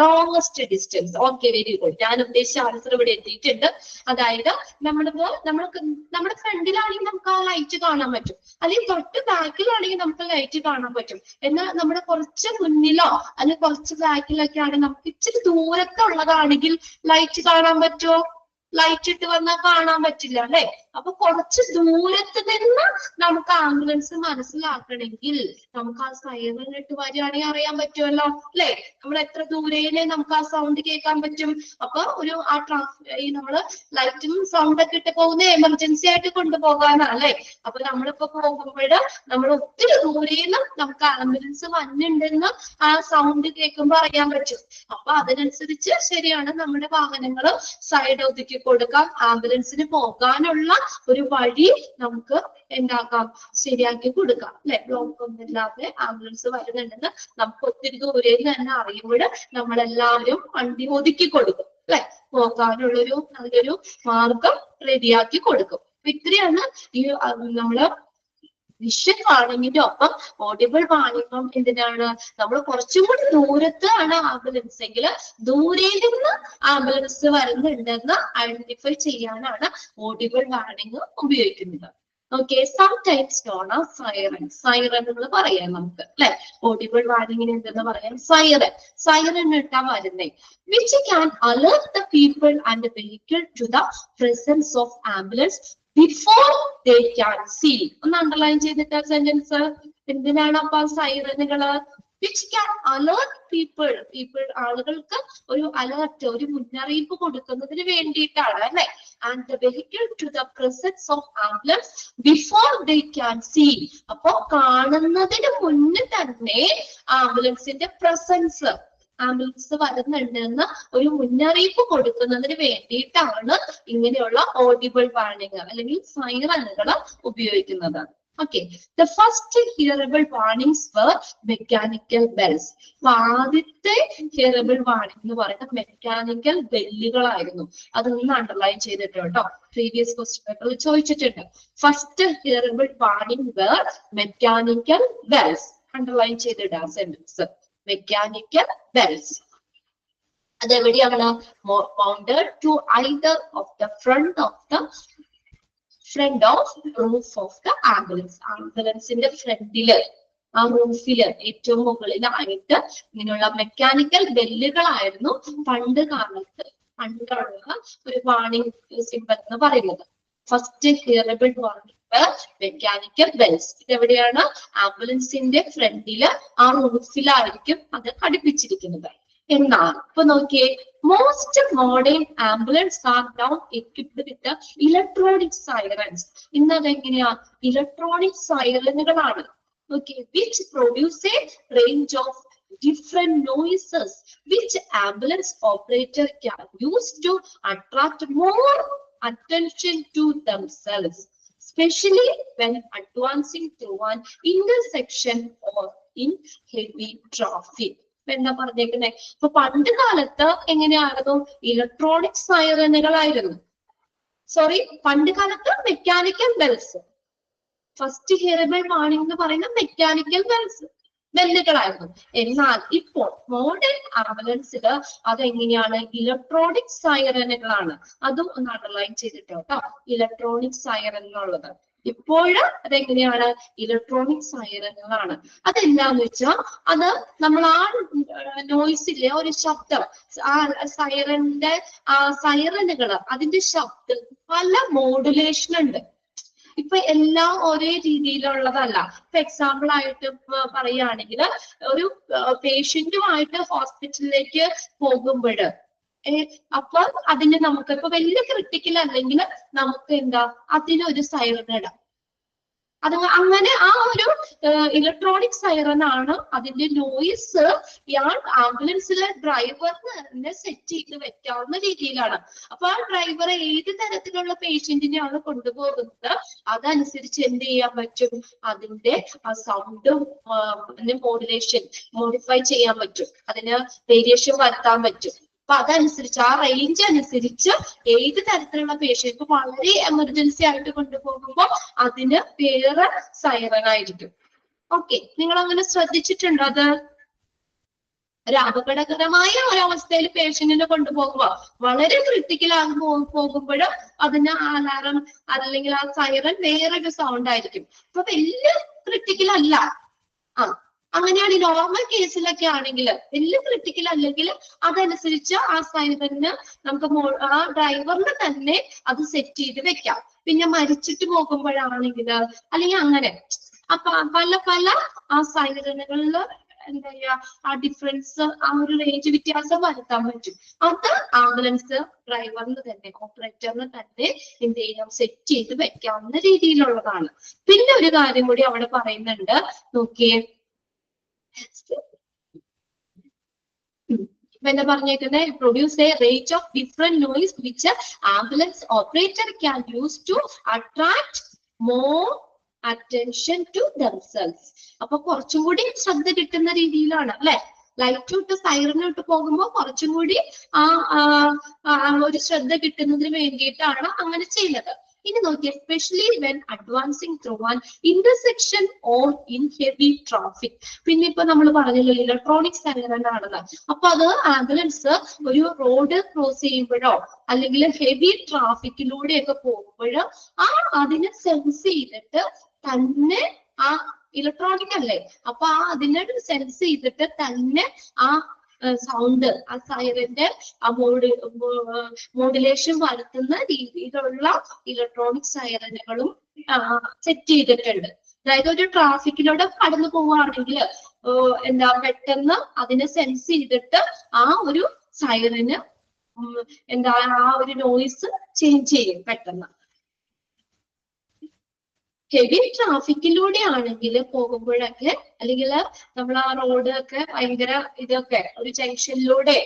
Longest distance. Okay, very good. ഞാൻ ഉദ്ദേശിച്ച ആൻസർ ഇവിടെ എത്തിയിട്ടുണ്ട്. അതായത് നമ്മുടെ ഫ്രണ്ടിലാണെങ്കിൽ നമുക്ക് ആ ലൈറ്റ് കാണാൻ പറ്റും, അല്ലെങ്കിൽ തൊട്ട് ബാക്കിലാണെങ്കിൽ നമുക്ക് ലൈറ്റ് കാണാൻ പറ്റും. എന്നാൽ നമ്മുടെ കുറച്ച് മുന്നിലോ അല്ലെങ്കിൽ കുറച്ച് ബാക്കിലൊക്കെ ആണെങ്കിൽ നമുക്ക് ഇച്ചിരി ദൂരത്തുള്ളതാണെങ്കിൽ ലൈറ്റ് കാണാൻ പറ്റുമോ? ലൈറ്റ് ഇട്ട് വന്നാൽ കാണാൻ പറ്റില്ല അല്ലെ. അപ്പൊ കുറച്ച് ദൂരത്ത് നിന്ന് നമുക്ക് ആംബുലൻസ് മനസ്സിലാക്കണമെങ്കിൽ നമുക്ക് ആ സൈറൻ ഇട്ട് വരികയാണെങ്കിൽ അറിയാൻ പറ്റുമല്ലോ അല്ലെ. നമ്മൾ എത്ര ദൂരേനെ നമുക്ക് ആ സൗണ്ട് കേൾക്കാൻ പറ്റും. അപ്പൊ ഈ നമ്മള് ലൈറ്റും സൗണ്ട് ഒക്കെ ഇട്ട് പോകുന്ന എമർജൻസി ആയിട്ട് കൊണ്ടുപോകാനാ അല്ലെ. അപ്പൊ നമ്മളിപ്പോ പോകുമ്പോൾ നമ്മൾ ഒത്തിരി ദൂരേന്ന് നമുക്ക് ആംബുലൻസ് വന്നിട്ടുണ്ടെന്ന് ആ സൗണ്ട് കേൾക്കുമ്പോൾ അറിയാൻ പറ്റും. അപ്പൊ അതിനനുസരിച്ച് ശരിയാണ്, നമ്മുടെ വാഹനങ്ങൾ സൈഡ് ഒതുക്കി കൊടുക്കാം. ആംബുലൻസിന് പോകാനുള്ള ഒരു വഴി നമുക്ക് എന്താക്കാം? ശരിയാക്കി കൊടുക്കാം അല്ലെ. ബ്ലോക്ക് ഒന്നും ഇല്ലാതെ ആംബുലൻസ് വരുന്നുണ്ടെന്ന് നമുക്ക് ഒത്തിരി ദൂരെ തന്നെ അറിയുമ്പോൾ നമ്മളെല്ലാവരും വണ്ടി ഒതുക്കി കൊടുക്കും അല്ലെ. പോകാനുള്ളൊരു നല്ലൊരു മാർഗം റെഡിയാക്കി കൊടുക്കും. ഇത്രയാണ് ഈ നമ്മള് വിഷ്വൽ വാർണിങ്ങിന്റെ ഒപ്പം ഓഡിബിൾ വാർണിംഗും. എന്തിനാണ്? നമ്മൾ കുറച്ചും കൂടി ദൂരത്താണ് ആംബുലൻസ് എങ്കിൽ ദൂരെ നിന്ന് ആംബുലൻസ് വരുന്നുണ്ടെന്ന് ഐഡന്റിഫൈ ചെയ്യാനാണ് ഓഡിബിൾ വാർണിംഗ് ഉപയോഗിക്കുന്നത്. Okay, sometimes known as siren. Siren എന്ന് പറയാം നമുക്ക് അല്ലെ. ഓഡിബിൾ വാർണിംഗിന് എന്തെന്ന് പറയാം? സൈറൻ ഇട്ടാ വരുന്നേ. Which can alert the people and the vehicle to the presence of ambulance before they can see. ഒന്ന് അണ്ടർലൈൻ ചെയ്തിട്ട് സെന്റൻസ്. എന്തിനാണ് അപ്പൊ സൈറനുകള്? which can alert people ആളുകൾക്ക് ഒരു അലേർട്ട്, ഒരു മുന്നറിയിപ്പ് കൊടുക്കുന്നതിന് വേണ്ടിയിട്ടാണ് അല്ലെ. and the vehicle to the presence of ambulance before they can see. അപ്പോ കാണുന്നതിന് മുന്നേ തന്നെ ആംബുലൻസിന്റെ പ്രസൻസ്, ആംബുലൻസ് വരുന്നുണ്ടെന്ന് ഒരു മുന്നറിയിപ്പ് കൊടുക്കുന്നതിന് വേണ്ടിയിട്ടാണ് ഇങ്ങനെയുള്ള ഓഡിബിൾ വാർണിംഗ് അല്ലെങ്കിൽ സൈറനുകൾ ഉപയോഗിക്കുന്നത്. Okay, the first hearable warnings were mechanical bells. ആദ്യത്തെ hearable warning എന്ന് പറയുന്നത് മെക്കാനിക്കൽ ബെല്ലുകളായിരുന്നു. അതൊന്ന് അണ്ടർലൈൻ ചെയ്തിട്ട് കേട്ടോ, പ്രീവിയസ് ക്വസ്റ്റ്യൻ പേപ്പറിൽ ചോദിച്ചിട്ടുണ്ട്. First hearable warning were mechanical bells. Underline ചെയ്തിടാം സെന്റൻസ്, മെക്കാനിക്കൽ ബെൽസ്. അതെവിടെയാണ്? mounted to either of the front of roof of the ambulance. ആംബുലൻസിന്റെ ഫ്രണ്ടില്, ആ റൂഫില് ഏറ്റവും മുകളിലായിട്ട് ഇങ്ങനെയുള്ള മെക്കാനിക്കൽ ബെല്ലുകളായിരുന്നു പണ്ട് കാലത്ത്, പണ്ടുള്ള ഒരു വാർണിംഗ് സിമ്പൽ എന്ന് പറയുന്നത്. First hearable warning mechanical bells. ഇതെവിടെയാണ്? ആംബുലൻസിന്റെ ഫ്രണ്ടില് ആ റൂഫിലായിരിക്കും അത് ഘടിപ്പിച്ചിരിക്കുന്നത്. എന്നാൽ ഇപ്പൊ നോക്കിയേ, most modern ambulance are now equipped with electronic sirens. ഇന്ന് അതെങ്ങനെയാ? ഇലക്ട്രോണിക് സൈറനുകളാണ്. Okay, which produce a range of different noises which ambulance operator can use to attract more attention to themselves, especially when advancing through an intersection or in heavy traffic. എന്താ പറഞ്ഞേക്കുന്നേ? ഇപ്പൊ പണ്ട് കാലത്ത് എങ്ങനെയായിരുന്നു? Electronic സൈറനുകളായിരുന്നു. Sorry, പണ്ട് കാലത്ത് mechanical bells. First hearable warning എന്ന് പറയുന്ന mechanical ബെല്ലുകളായിരുന്നു. എന്നാൽ ഇപ്പോൾ മോഡേൺ ആംബുലൻസിൽ അതെങ്ങനെയാണ്? ഇലക്ട്രോണിക് സൈറനുകളാണ്. അതും ഒന്ന് അണ്ടർലൈൻ ചെയ്തിട്ടോ കേട്ടോ, ഇലക്ട്രോണിക് സൈറൻ എന്നുള്ളത്. ഇപ്പോഴ് അതെങ്ങനെയാണ്? ഇലക്ട്രോണിക് സൈറനുകളാണ്. അതെന്താന്ന് വെച്ചാൽ അത് നമ്മൾ ആ നോയ്സിലെ ഒരു ശബ്ദം, ആ സൈറന്റെ സൈറനുകള്, അതിന്റെ ശബ്ദം പല മോഡുലേഷൻ ഉണ്ട്. ഇപ്പൊ എല്ലാം ഒരേ രീതിയിലുള്ളതല്ല. ഇപ്പൊ എക്സാമ്പിൾ ആയിട്ട് പറയുകയാണെങ്കിൽ, ഒരു പേഷ്യന്റുമായിട്ട് ഹോസ്പിറ്റലിലേക്ക് പോകുമ്പോൾ അപ്പൊ അതിന് നമുക്ക് ഇപ്പൊ വലിയ ക്രിട്ടിക്കൽ അല്ലെങ്കിൽ നമുക്ക് എന്താ, അതിനൊരു സൈറൻ ഇടാം. അത് അങ്ങനെ ആ ഒരു ഇലക്ട്രോണിക് സൈറൻ ആണ്. അതിന്റെ നോയിസ് ഇയാൾ ആംബുലൻസിലെ ഡ്രൈവറിന് തന്നെ സെറ്റ് ചെയ്ത് വെക്കാവുന്ന രീതിയിലാണ്. അപ്പൊ ആ ഡ്രൈവർ ഏത് തരത്തിലുള്ള പേഷ്യന്റിനെയാണ് കൊണ്ടുപോകുന്നത് അതനുസരിച്ച് എന്ത് ചെയ്യാൻ പറ്റും? അതിന്റെ ആ സൗണ്ടും മോഡിഫൈ ചെയ്യാൻ പറ്റും, അതിന് വേരിയേഷൻ വരുത്താൻ പറ്റും. അപ്പൊ അതനുസരിച്ച് ആ റേഞ്ച് അനുസരിച്ച് ഏത് തരത്തിലുള്ള പേഷ്യന്റ് വളരെ എമർജൻസി ആയിട്ട് കൊണ്ടുപോകുമ്പോൾ അതിന് വേറെ സൈറൻ ആയിരിക്കും. ഓക്കെ, നിങ്ങൾ അങ്ങനെ ശ്രദ്ധിച്ചിട്ടുണ്ടോ? അത് ഒരു അപകടകരമായ ഒരവസ്ഥയിൽ പേഷ്യന്റിനെ കൊണ്ടുപോകുമ്പോ വളരെ ക്രിട്ടിക്കൽ ആകും പോകുമ്പോഴും അതിന് അലാറം അല്ലെങ്കിൽ ആ സൈറൻ വേറൊരു സൗണ്ട് ആയിരിക്കും. ഇപ്പൊ വലിയ ക്രിട്ടിക്കൽ അല്ല, അങ്ങനെയാണ്. നോർമൽ കേസിലൊക്കെ ആണെങ്കിൽ വലിയ ക്രിട്ടിക്കൽ അല്ലെങ്കിൽ അതനുസരിച്ച് ആ സൈറന് നമുക്ക് ആ ഡ്രൈവറിന് തന്നെ അത് സെറ്റ് ചെയ്ത് വെക്കാം. പിന്നെ മരിച്ചിട്ട് പോകുമ്പോഴാണെങ്കിൽ അല്ലെങ്കിൽ അങ്ങനെ അപ്പൊ പല ആ സൈറനുകളിൽ എന്താ പറയാ, ആ ഡിഫറൻസ്, ആ ഒരു റേഞ്ച് വ്യത്യാസം വരുത്താൻ പറ്റും. അത് ആംബുലൻസ് ഡ്രൈവറിന് തന്നെ, ഓപ്പറേറ്ററിന് തന്നെ എന്ത് ചെയ്യാം, സെറ്റ് ചെയ്ത് വെക്കാവുന്ന രീതിയിലുള്ളതാണ്. പിന്നെ ഒരു കാര്യം കൂടി അവിടെ പറയുന്നുണ്ട്, നോക്കിയേ. എന്താ പറഞ്ഞേക്കുന്നത്? Produce a range of different noise which ambulance operator can use to attract more attention to themselves. അപ്പൊ കുറച്ചും കൂടി ശ്രദ്ധ കിട്ടുന്ന രീതിയിലാണ് അല്ലെ. ലൈറ്റ് വിട്ട് സൈറനിട്ട് പോകുമ്പോൾ കുറച്ചും കൂടി ഒരു ശ്രദ്ധ കിട്ടുന്നതിന് വേണ്ടിയിട്ടാണ് അങ്ങനെ ചെയ്യുന്നത്. ഇനി നോക്കി, especially when advancing through an intersection or in heavy traffic. പിന്നെ ഇപ്പൊ നമ്മൾ പറഞ്ഞല്ലോ ഇലക്ട്രോണിക് സൈറൻ ആണെന്ന്. അപ്പൊ അത് ആംബുലൻസ് ഒരു റോഡ് ക്രോസ് ചെയ്യുമ്പോഴോ അല്ലെങ്കിൽ ഹെവി ട്രാഫിക്കിലൂടെയൊക്കെ പോകുമ്പോഴോ അതിനെ സെൻസ് ചെയ്തിട്ട് തന്നെ, ആ ഇലക്ട്രോണിക് അല്ലേ, അപ്പൊ അതിനെ സെൻസ് ചെയ്തിട്ട് തന്നെ ആ സൗണ്ട്, ആ സൈറന്റെ ആ മോഡുലേഷൻ വരുത്തുന്ന രീതിയിലുള്ള ഇലക്ട്രോണിക് സൈറനുകളും സെറ്റ് ചെയ്തിട്ടുണ്ട്. അതായത് ഒരു ട്രാഫിക്കിലൂടെ കടന്നു പോവുകയാണെങ്കിൽ എന്താ പെട്ടെന്ന് അതിനെ സെൻസ് ചെയ്തിട്ട് ആ ഒരു സൈറന് എന്താ ആ ഒരു നോയിസ് ചേഞ്ച് ചെയ്യും പെട്ടെന്ന്. ഹെവി ട്രാഫിക്കിലൂടെ ആണെങ്കിൽ പോകുമ്പോഴൊക്കെ, അല്ലെങ്കിൽ നമ്മൾ ആ റോഡ് ഒക്കെ ഭയങ്കര ഇതൊക്കെ ഒരു ജംഗ്ഷനിലൂടെ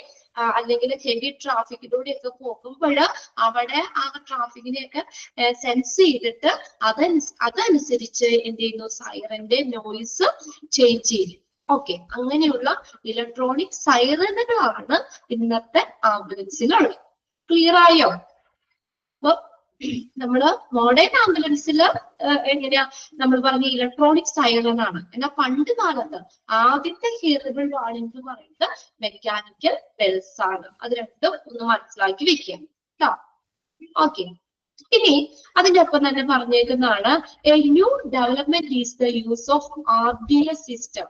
അല്ലെങ്കിൽ ഹെവി ട്രാഫിക്കിലൂടെ ഒക്കെ പോകുമ്പോൾ അവിടെ ആ ട്രാഫിക്കിനെയൊക്കെ സെൻസ് ചെയ്തിട്ട് അതനുസരിച്ച് എന്ത് ചെയ്യുന്നു, സൈറന്റെ നോയിസ് ചേഞ്ച് ചെയ്യും. ഓക്കെ, അങ്ങനെയുള്ള ഇലക്ട്രോണിക് സൈറനുകളാണ് ഇന്നത്തെ ആംബുലൻസിലുള്ളത്. ക്ലിയർ ആയോ? അപ്പൊ നമ്മള് മോഡേൺ ആംബുലൻസിൽ എങ്ങനെയാ നമ്മൾ പറഞ്ഞ ഇലക്ട്രോണിക് സൈറൻ ആണ്. എന്നാൽ പണ്ട് കാലത്ത് ആദ്യത്തെ ഹിയറബിൾ വാണിംഗ് എന്ന് പറയുന്നത് മെക്കാനിക്കൽ ബെൽസ് ആണ്. അത് രണ്ടും ഒന്ന് മനസ്സിലാക്കി വെക്കുക കേട്ടോ. ഓക്കെ, ഇനി അതിന്റെ ഒപ്പം തന്നെ പറഞ്ഞേക്കുന്നതാണ് a new development is the use of RDS system.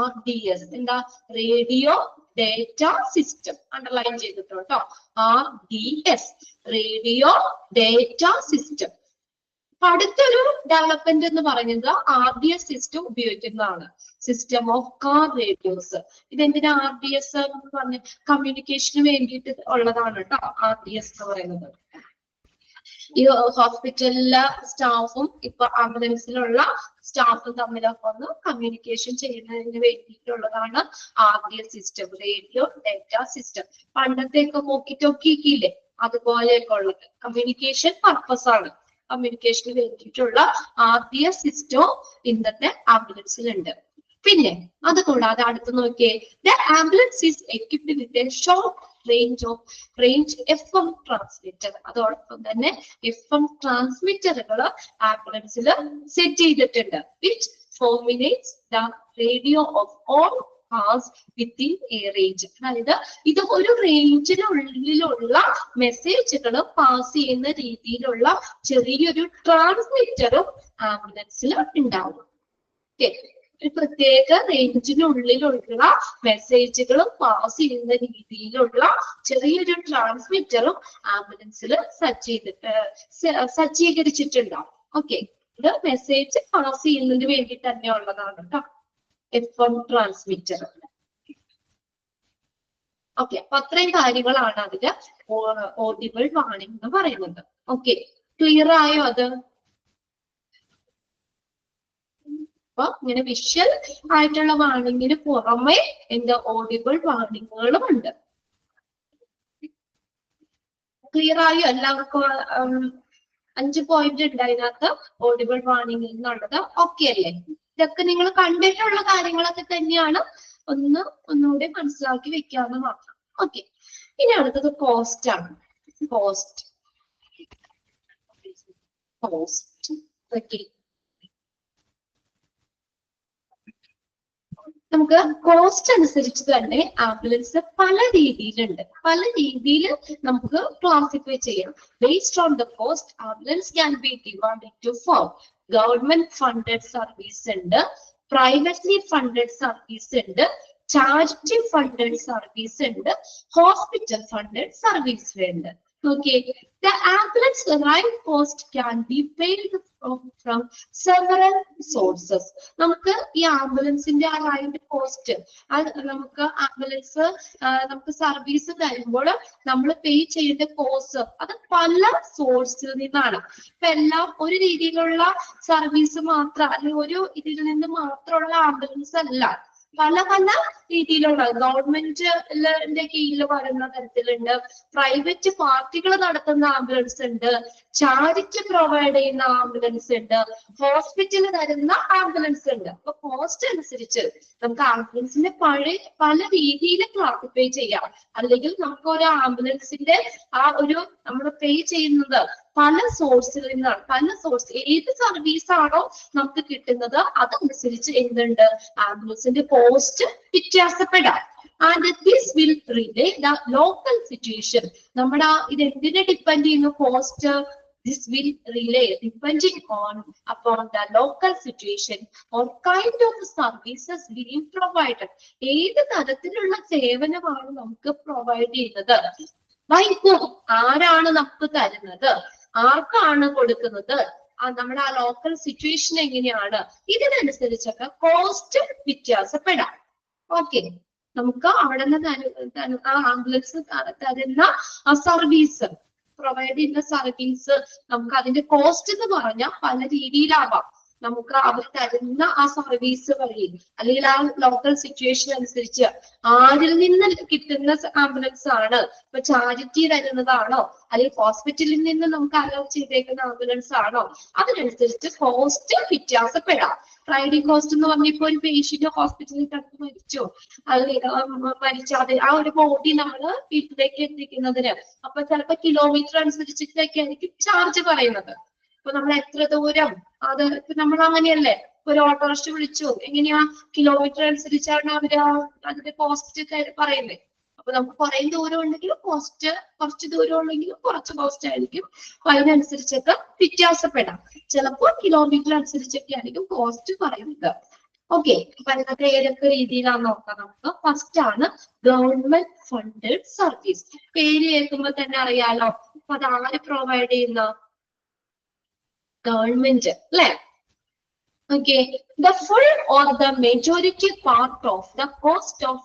RDS എന്താ? Radio data system. അണ്ടർലൈൻ ചെയ്തിട്ടോ കേട്ടോ. RDS radio data system. അടുത്തൊരു ഡെവലപ്മെന്റ് എന്ന് പറയുന്നത് RDS സിസ്റ്റം ഉപയോഗിക്കുന്നതാണ്. System of car radios. ഇതെന്തിനാ RDS എന്ന് പറഞ്ഞ കമ്മ്യൂണിക്കേഷന് വേണ്ടിയിട്ട് ഉള്ളതാണ് കേട്ടോ RDS എന്ന് പറയുന്നത്. ഈ ഹോസ്പിറ്റലിലെ സ്റ്റാഫും ഇപ്പൊ ആംബുലൻസിലുള്ള സ്റ്റാഫും തമ്മിലൊക്കെ ഒന്ന് കമ്മ്യൂണിക്കേഷൻ ചെയ്യുന്നതിന് വേണ്ടിയിട്ടുള്ളതാണ് RDS system, radio data system. പണ്ടത്തെയൊക്കെ വോക്കി ടോക്കി ഇല്ലേ, അതുപോലെയൊക്കെ ഉള്ളത് കമ്മ്യൂണിക്കേഷൻ പർപ്പസ് ആണ്. കമ്മ്യൂണിക്കേഷന് വേണ്ടിയിട്ടുള്ള RDS സിസ്റ്റം ഇന്നത്തെ ആംബുലൻസിലുണ്ട്. പിന്നെ അത് കൂടാതെ അടുത്ത് നോക്കിയേ, the ambulance is equipped with a short range FM transmitter. അതോടൊപ്പം തന്നെ FM ട്രാൻസ്മിറ്ററുകൾ ആംബുലൻസിൽ സെറ്റ് ചെയ്തിട്ടുണ്ട്. Which formulates the radio of all cars within a range. അതായത് ഇത് ഒരു റേഞ്ചിനുള്ളിലുള്ള മെസ്സേജുകൾ പാസ് ചെയ്യുന്ന രീതിയിലുള്ള ചെറിയൊരു ട്രാൻസ്മിറ്ററും ആംബുലൻസിൽ ഉണ്ടാവും. ഓക്കെ, ഒരു പ്രത്യേക റേഞ്ചിനുള്ളിലുള്ള മെസ്സേജുകളും പാസ് ചെയ്യുന്ന രീതിയിലുള്ള ചെറിയൊരു ട്രാൻസ്മിറ്ററും ആംബുലൻസിൽ സജ്ജീകരിച്ചിട്ടുണ്ടാവും. ഓക്കെ, ഇത് മെസ്സേജ് പാസ് ചെയ്യുന്നതിന് വേണ്ടി തന്നെ ഉള്ളതാണ് കേട്ടോ FM ട്രാൻസ്മിറ്റർ. ഓക്കെ, അപ്പൊ അത്രയും കാര്യങ്ങളാണ് അതില് ഓഡിബിൾ വാണിംഗ് എന്ന് പറയുന്നത്. ഓക്കെ, ക്ലിയർ ആയോ അത്? അപ്പൊ ഇങ്ങനെ വിഷ്വൽ ആയിട്ടുള്ള വാണിങ്ങിന് പുറമെ എന്താ ഓഡിബിൾ വാണിങ്ങുകളും ഉണ്ട്. ക്ലിയർ ആയോ എല്ലാവർക്കും? 5 പോയിന്റ് ഉണ്ട് അതിനകത്ത് ഓഡിബിൾ വാണിംഗ് എന്നുള്ളത്. ഓക്കെ അല്ലേ? ഇതൊക്കെ നിങ്ങൾ കണ്ടിട്ടുള്ള കാര്യങ്ങളൊക്കെ തന്നെയാണ്, ഒന്നുകൂടി മനസ്സിലാക്കി വെക്കാന്ന് മാത്രം. ഓക്കെ, ഇനി അടുത്തത് കോസ്റ്റ് ആണ്. കോസ്റ്റ് ഓക്കെ, നമുക്ക് കോസ്റ്റ് അനുസരിച്ച് തന്നെ ആംബുലൻസ് പല രീതിയിലുണ്ട്. പല രീതിയിൽ നമുക്ക് ക്ലാസിഫൈ ചെയ്യാം. Based on the cost ambulance can be divided to 4. Government funded service ഉണ്ട്, പ്രൈവറ്റ്ലി ഫണ്ടഡ് സർവീസ് ഉണ്ട്, ചാരിറ്റി ഫണ്ടഡ് സർവീസ് ഉണ്ട്, ഹോസ്പിറ്റൽ ഫണ്ടഡ് സർവീസ് ഉണ്ട്. Okay, the ambulance ride cost can be paid from several sources. നമുക്ക് ഈ ആംബുലൻസിന്റെ ആ ride cost, നമുക്ക് ambulance നമുക്ക് service തരുമ്പോൾ നമ്മൾ പേ ചെയ്യേണ്ട കോസ്റ്റ് അത് പല സോഴ്സിൽ നിന്നാണ്. ഇപ്പൊ എല്ലാം ഒരു രീതിയിലുള്ള സർവീസ് മാത്രം അല്ലെങ്കിൽ ഒരു ഇതിൽ നിന്ന് മാത്രമുള്ള ആംബുലൻസ് അല്ല. പല പല രീതിയിലുള്ള ഗവൺമെന്റിന്റെ കീഴിൽ വരുന്ന തരത്തിലുണ്ട്, പ്രൈവറ്റ് പാർട്ടികൾ നടത്തുന്ന ആംബുലൻസ് ഉണ്ട്, ചാരിറ്റി പ്രൊവൈഡ് ചെയ്യുന്ന ആംബുലൻസ് ഉണ്ട്, ഹോസ്പിറ്റൽ തരുന്ന ആംബുലൻസ് ഉണ്ട്. അപ്പൊ കോസ്റ്റ് അനുസരിച്ച് നമുക്ക് ആംബുലൻസിന്റെ പല രീതിയിൽ ക്ലാസിഫൈ ചെയ്യാം. അല്ലെങ്കിൽ നമുക്ക് ഒരു ആംബുലൻസിന്റെ ആ ഒരു നമ്മൾ പേ ചെയ്യുന്നത് പല സോഴ്സിൽ നിന്നാണ്. പല സോഴ്സ് ഏത് സർവീസ് ആണോ നമുക്ക് കിട്ടുന്നത് അതനുസരിച്ച് എന്തുണ്ട്, ആംബുലൻസിന്റെ കോസ്റ്റ് വ്യത്യാസപ്പെടാം. And this will relay the local situation. നമ്മുടെ ഇത് എന്തിനെ ഡിപ്പെൻഡ് ചെയ്യുന്നു? Cost. This will relay depending upon the local situation or kind of services being provided. ഏത് തരത്തിലുള്ള സേവനമാണ് നമുക്ക് പ്രൊവൈഡ് ചെയ്യുന്നത്, ആരാണ് നമുക്ക് തരുന്നത്, ആർക്കാണ് കൊടുക്കുന്നത്, നമ്മുടെ ആ ലോക്കൽ സിറ്റുവേഷൻ എങ്ങനെയാണ്, ഇതിനനുസരിച്ചൊക്കെ കോസ്റ്റ് വ്യത്യാസപ്പെടാം. ഓക്കെ, നമുക്ക് അവിടെ നിന്ന് ആ ആംബുലൻസ് തരുന്ന ആ സർവീസ്, പ്രൊവൈഡ് ചെയ്യുന്ന സർവീസ്, നമുക്ക് അതിന്റെ കോസ്റ്റ് എന്ന് പറഞ്ഞാൽ പല രീതിയിലാവാം. നമുക്ക് അവർ തരുന്ന ആ സർവീസ് വഴി അല്ലെങ്കിൽ ആ ലോക്കൽ സിറ്റുവേഷൻ അനുസരിച്ച് ആരിൽ നിന്ന് കിട്ടുന്ന ആംബുലൻസ് ആണ്, ഇപ്പൊ ചാരിറ്റി തരുന്നതാണോ അല്ലെങ്കിൽ ഹോസ്പിറ്റലിൽ നിന്ന് നമുക്ക് അലോ ചെയ്തേക്കുന്ന ആംബുലൻസ് ആണോ, അതിനനുസരിച്ച് കോസ്റ്റ് വ്യത്യാസപ്പെടാം. റൈഡിങ് കോസ്റ്റ് എന്ന് പറഞ്ഞപ്പോ ഒരു പേഷ്യന്റ് ഹോസ്പിറ്റലിൽ കിടന്ന് മരിച്ചോ അല്ലെങ്കിൽ മരിച്ചാതെ ആ ഒരു ബോഡി നമ്മൾ വീട്ടിലേക്ക് എത്തിക്കുന്നതിന് അപ്പൊ ചിലപ്പോ കിലോമീറ്റർ അനുസരിച്ചിട്ടൊക്കെ ആയിരിക്കും ചാർജ് പറയുന്നത്. ഇപ്പൊ നമ്മൾ എത്ര ദൂരം, അത് ഇപ്പൊ നമ്മൾ അങ്ങനെയല്ലേ, ഒരു ഓട്ടോറിക്ഷ വിളിച്ചു എങ്ങനെയാ കിലോമീറ്റർ അനുസരിച്ചാണ് അവര് അതിന്റെ കോസ്റ്റ് പറയുന്നത്. അപ്പൊ നമുക്ക് കുറെ ദൂരം ഉണ്ടെങ്കിൽ കോസ്റ്റ്, കുറച്ച് ദൂരം ഉണ്ടെങ്കിൽ കുറച്ച് കോസ്റ്റ് ആയിരിക്കും. അപ്പൊ അതിനനുസരിച്ചൊക്കെ വ്യത്യാസപ്പെടാം. ചിലപ്പോൾ കിലോമീറ്റർ അനുസരിച്ചൊക്കെ ആയിരിക്കും കോസ്റ്റ് പറയുന്നത്. ഓക്കെ, അപ്പൊ അതിനകത്ത് ഏതൊക്കെ രീതിയിലാന്ന് നോക്കാം നമുക്ക്. ഫസ്റ്റ് ആണ് ഗവൺമെന്റ് ഫണ്ടഡ് സർവീസ്. പേര് കേൾക്കുമ്പോൾ തന്നെ അറിയാലോ, അപ്പൊ അത് ആര് പ്രൊവൈഡ് ചെയ്യുന്ന, ഗവൺമെന്റ് അല്ലെ. Okay, the full or the majority part of the cost of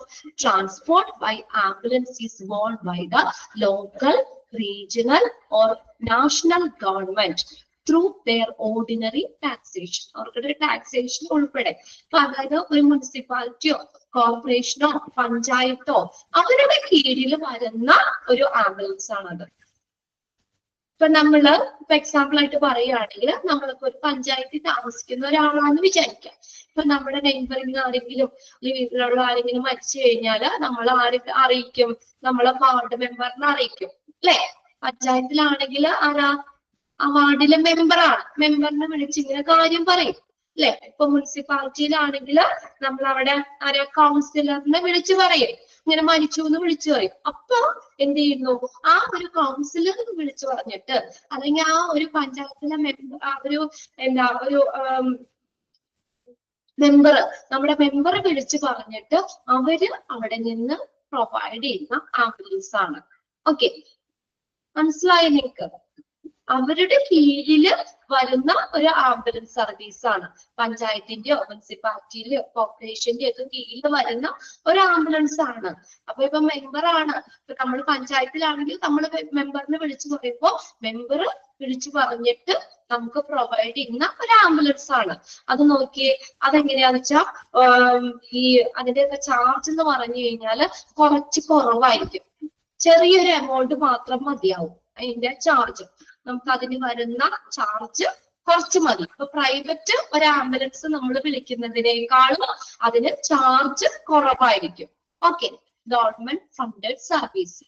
transport by ambulance is borne by the local, regional or national government through their ordinary taxation. അവരുടെ ടാക്സേഷൻ ഉൾപ്പെടെ, അതായത് ഒരു മുനിസിപ്പാലിറ്റിയോ കോർപ്പറേഷനോ പഞ്ചായത്തോ അവരുടെ കീഴിൽ വരുന്ന ഒരു ആംബുലൻസ് ആണത്. ഇപ്പൊ നമ്മള് ഇപ്പൊ എക്സാമ്പിൾ ആയിട്ട് പറയുകയാണെങ്കിൽ, നമ്മളിപ്പോ ഒരു പഞ്ചായത്തിൽ താമസിക്കുന്ന ഒരാളാണെന്ന് വിചാരിക്കാം. ഇപ്പൊ നമ്മുടെ നെയ്ബറിന് ആരെങ്കിലും വീട്ടിലുള്ള ആരെങ്കിലും മരിച്ചു കഴിഞ്ഞാൽ നമ്മൾ ആരെ അറിയിക്കും, നമ്മളെ വാർഡ് മെമ്പറിനെ അറിയിക്കും അല്ലെ. പഞ്ചായത്തിലാണെങ്കിൽ ആരാ, ആ വാർഡിലെ മെമ്പറാണ്, മെമ്പറിനെ വിളിച്ച് ഇങ്ങനെ കാര്യം പറയും അല്ലെ. ഇപ്പൊ മുനിസിപ്പാലിറ്റിയിലാണെങ്കിൽ നമ്മൾ അവിടെ ആരാ, കൗൺസിലറിനെ വിളിച്ചു പറയും, ഇങ്ങനെ മരിച്ചു എന്ന് വിളിച്ചു പറയും. അപ്പൊ എന്ത് ചെയ്യുന്നു, ആ ഒരു കൗൺസിലർ വിളിച്ചു പറഞ്ഞിട്ട് അല്ലെങ്കിൽ ആ ഒരു പഞ്ചായത്തിലെ ഒരു എന്താ ഒരു മെമ്പർ, നമ്മുടെ മെമ്പർ വിളിച്ചു പറഞ്ഞിട്ട് അവര് അവിടെ നിന്ന് പ്രൊവൈഡ് ചെയ്യുന്ന ആംബുലൻസ് ആണ്. ഓക്കെ, മനസ്സിലായി നിങ്ങൾക്ക്? അവരുടെ കീഴില് വരുന്ന ഒരു ആംബുലൻസ് സർവീസ് ആണ്. പഞ്ചായത്തിന്റെയോ മുനിസിപ്പാലിറ്റിയിലെയോ കോർപ്പറേഷന്റെയോ ഒക്കെ കീഴിൽ വരുന്ന ഒരു ആംബുലൻസ് ആണ്. അപ്പൊ ഇപ്പൊ മെമ്പറാണ്, ഇപ്പൊ നമ്മൾ പഞ്ചായത്തിലാണെങ്കിൽ നമ്മൾ മെമ്പറിനെ വിളിച്ചു പറയുമ്പോ മെമ്പർ വിളിച്ചു പറഞ്ഞിട്ട് നമുക്ക് പ്രൊവൈഡ് ചെയ്യുന്ന ഒരു ആംബുലൻസ് ആണ്. അത് നോക്കിയേ, അതെങ്ങനെയാന്ന് വെച്ചാൽ ഈ അതിന്റെ ചാർജ് എന്ന് പറഞ്ഞു കഴിഞ്ഞാൽ കുറച്ച് കുറവായിരിക്കും. ചെറിയൊരു എമൗണ്ട് മാത്രം മതിയാവും അതിന്റെ ചാർജ്. നമുക്ക് അതിന് വരുന്ന ചാർജ് കുറച്ച് മതി. ഇപ്പൊ പ്രൈവറ്റ് ഒരു ആംബുലൻസ് നമ്മൾ വിളിക്കുന്നതിനേക്കാളും അതിന് ചാർജ് കുറവായിരിക്കും. ഓക്കെ, ഗവൺമെന്റ് ഫണ്ടഡ് സർവീസ്,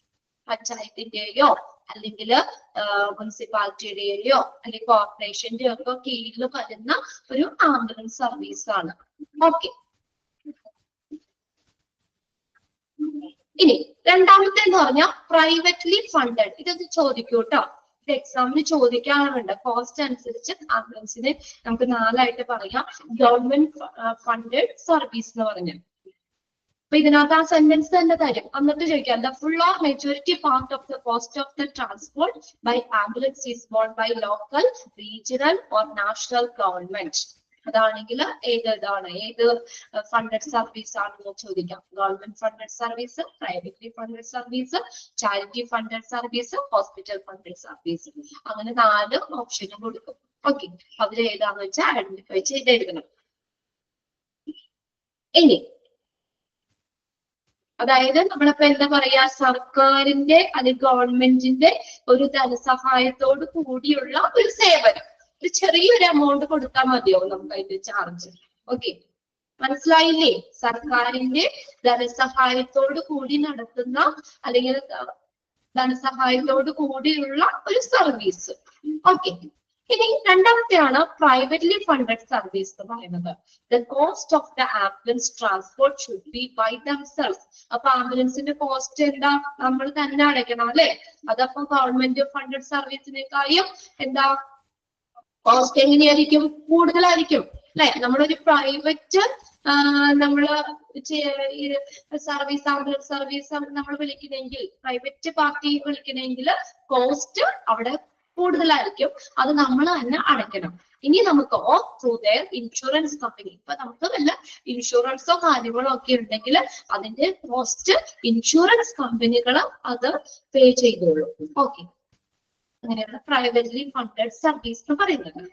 പഞ്ചായത്തിന്റെയോ അല്ലെങ്കിൽ മുനിസിപ്പാലിറ്റിയുടെയോ അല്ലെങ്കിൽ കോർപ്പറേഷന്റെയോ ഒക്കെ കീഴിൽ വരുന്ന ഒരു ആംബുലൻസ് സർവീസ് ആണ്. ഓക്കെ, ഇനി രണ്ടാമത്തെ എന്ന് പറഞ്ഞാൽ പ്രൈവറ്റ്ലി ഫണ്ടഡ്. ഇതൊന്ന് ചോദിക്കൂ കേട്ടോ, ഇത് എക്സാമിന് ചോദിക്കാറുണ്ട്. കോസ്റ്റ് അനുസരിച്ച് ആംബുലൻസിനെ നമുക്ക് 4 ആയിട്ട് പറയാം. ഗവൺമെന്റ് ഫണ്ടഡ് സർവീസ് എന്ന് പറഞ്ഞു. അപ്പൊ ഇതിനകത്ത് ആ സെന്റൻസ് തന്നെ തരും, എന്നിട്ട് ചോദിക്കാം the full or majority part of the cost of the transport by ambulance is borne by local, regional or national government. അതാണെങ്കിൽ ഏത് ഫണ്ടഡ് സർവീസ് ആണെന്ന് ചോദിക്കാം. Government funded service, privately funded service, charity funded service, hospital funded service. അങ്ങനെ 4 ഓപ്ഷനും കൊടുക്കും. Okay, അതിൽ ഏതാന്ന് വെച്ചാൽ ഐഡന്റിഫൈ ചെയ്ത് എഴുതണം. ഇനി അതായത് നമ്മളിപ്പോ എന്താ പറയാ, സർക്കാരിന്റെ അല്ലെങ്കിൽ ഗവൺമെന്റിന്റെ ഒരു ധനസഹായത്തോട് കൂടിയുള്ള ഒരു സേവനം. ഒരു ചെറിയൊരു എമൗണ്ട് കൊടുത്താൽ മതിയാവും നമുക്ക് അതിന്റെ ചാർജ്. ഓക്കെ, മനസ്സിലായില്ലേ? സർക്കാരിന്റെ ധനസഹായത്തോട് കൂടി നടത്തുന്ന അല്ലെങ്കിൽ ധനസഹായത്തോട് കൂടിയുള്ള ഒരു സർവീസ്. ഓക്കെ, ഇനി രണ്ടാമത്തെയാണ് പ്രൈവറ്റ്ലി ഫണ്ടഡ് സർവീസ് എന്ന് പറയുന്നത്. The cost of the ambulance transport should be by themselves. അപ്പൊ ആംബുലൻസിന്റെ കോസ്റ്റ് എന്താ, നമ്മൾ തന്നെ അടയ്ക്കണം അല്ലെ. അതപ്പോ ഗവൺമെന്റ് ഫണ്ടഡ് സർവീസിനേക്കാളും എന്താ കോസ്റ്റ് എങ്ങനെയായിരിക്കും, കൂടുതലായിരിക്കും അല്ലെ. നമ്മളൊരു പ്രൈവറ്റ് നമ്മള് സർവീസ്, ആംബുലൻസ് സർവീസ് നമ്മൾ വിളിക്കണമെങ്കിൽ, പ്രൈവറ്റ് പാർട്ടി വിളിക്കണമെങ്കിൽ കോസ്റ്റ് അവിടെ കൂടുതലായിരിക്കും. അത് നമ്മൾ തന്നെ അടയ്ക്കണം. ഇനി നമുക്ക് ത്രൂ ദെയർ ഇൻഷുറൻസ് കമ്പനി, ഇപ്പൊ നമുക്ക് വല്ല ഇൻഷുറൻസോ കാര്യങ്ങളോ ഒക്കെ ഉണ്ടെങ്കിൽ അതിന്റെ കോസ്റ്റ് ഇൻഷുറൻസ് കമ്പനികൾ അത് പേ ചെയ്തോളൂ. ഓക്കെ, അങ്ങനെയാണ് പ്രൈവറ്റ്ലി ഫണ്ടഡ് സർവീസ് എന്ന് പറയുന്നത്.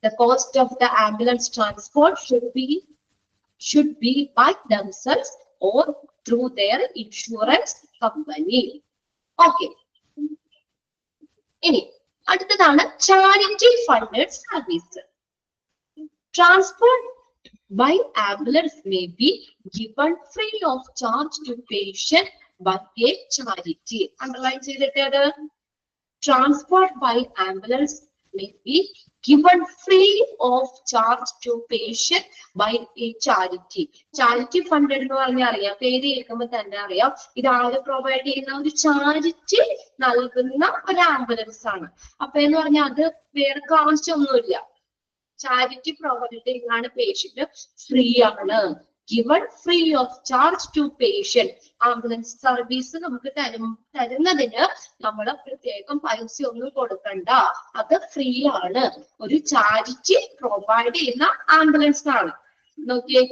The cost of the ambulance transport should be by themselves or through their insurance company. Okay. ഇനി അടുത്തതാണ് charity funded service. Transport by ambulance may be given free of charge to patient by a charity. Underline ചെയ്തിട്ട് അത് transport by ambulance may be given free of charge to patient by a charity. Charity funded എന്ന് പറഞ്ഞാൽ അറിയാം, പേര് കേൾക്കുമ്പോൾ തന്നെ അറിയാം ഇത് ആര് പ്രൊവൈഡ് ചെയ്യുന്ന, ഒരു ചാരിറ്റി നൽകുന്ന ഒരു ആംബുലൻസ് ആണ്. അപ്പൊ എന്ന് പറഞ്ഞാൽ അത് വേറെ കാശൊന്നുമില്ല, ചാരിറ്റി പ്രൊവൈഡ് ചെയ്യുന്നതാണ്, പേഷ്യന്റ് ഫ്രീ ആണ്. given free of charge to patient. Ambulance service നമുക്ക് തരുന്നതിന് നമ്മൾ പ്രത്യേകം പൈസ ഒന്നും കൊടുക്കണ്ട, അത് ഫ്രീ ആണ്. ഒരു ചാരിറ്റി പ്രൊവൈഡ് ചെയ്യുന്ന ആംബുലൻസ് ആണ്. നോക്കിയേ,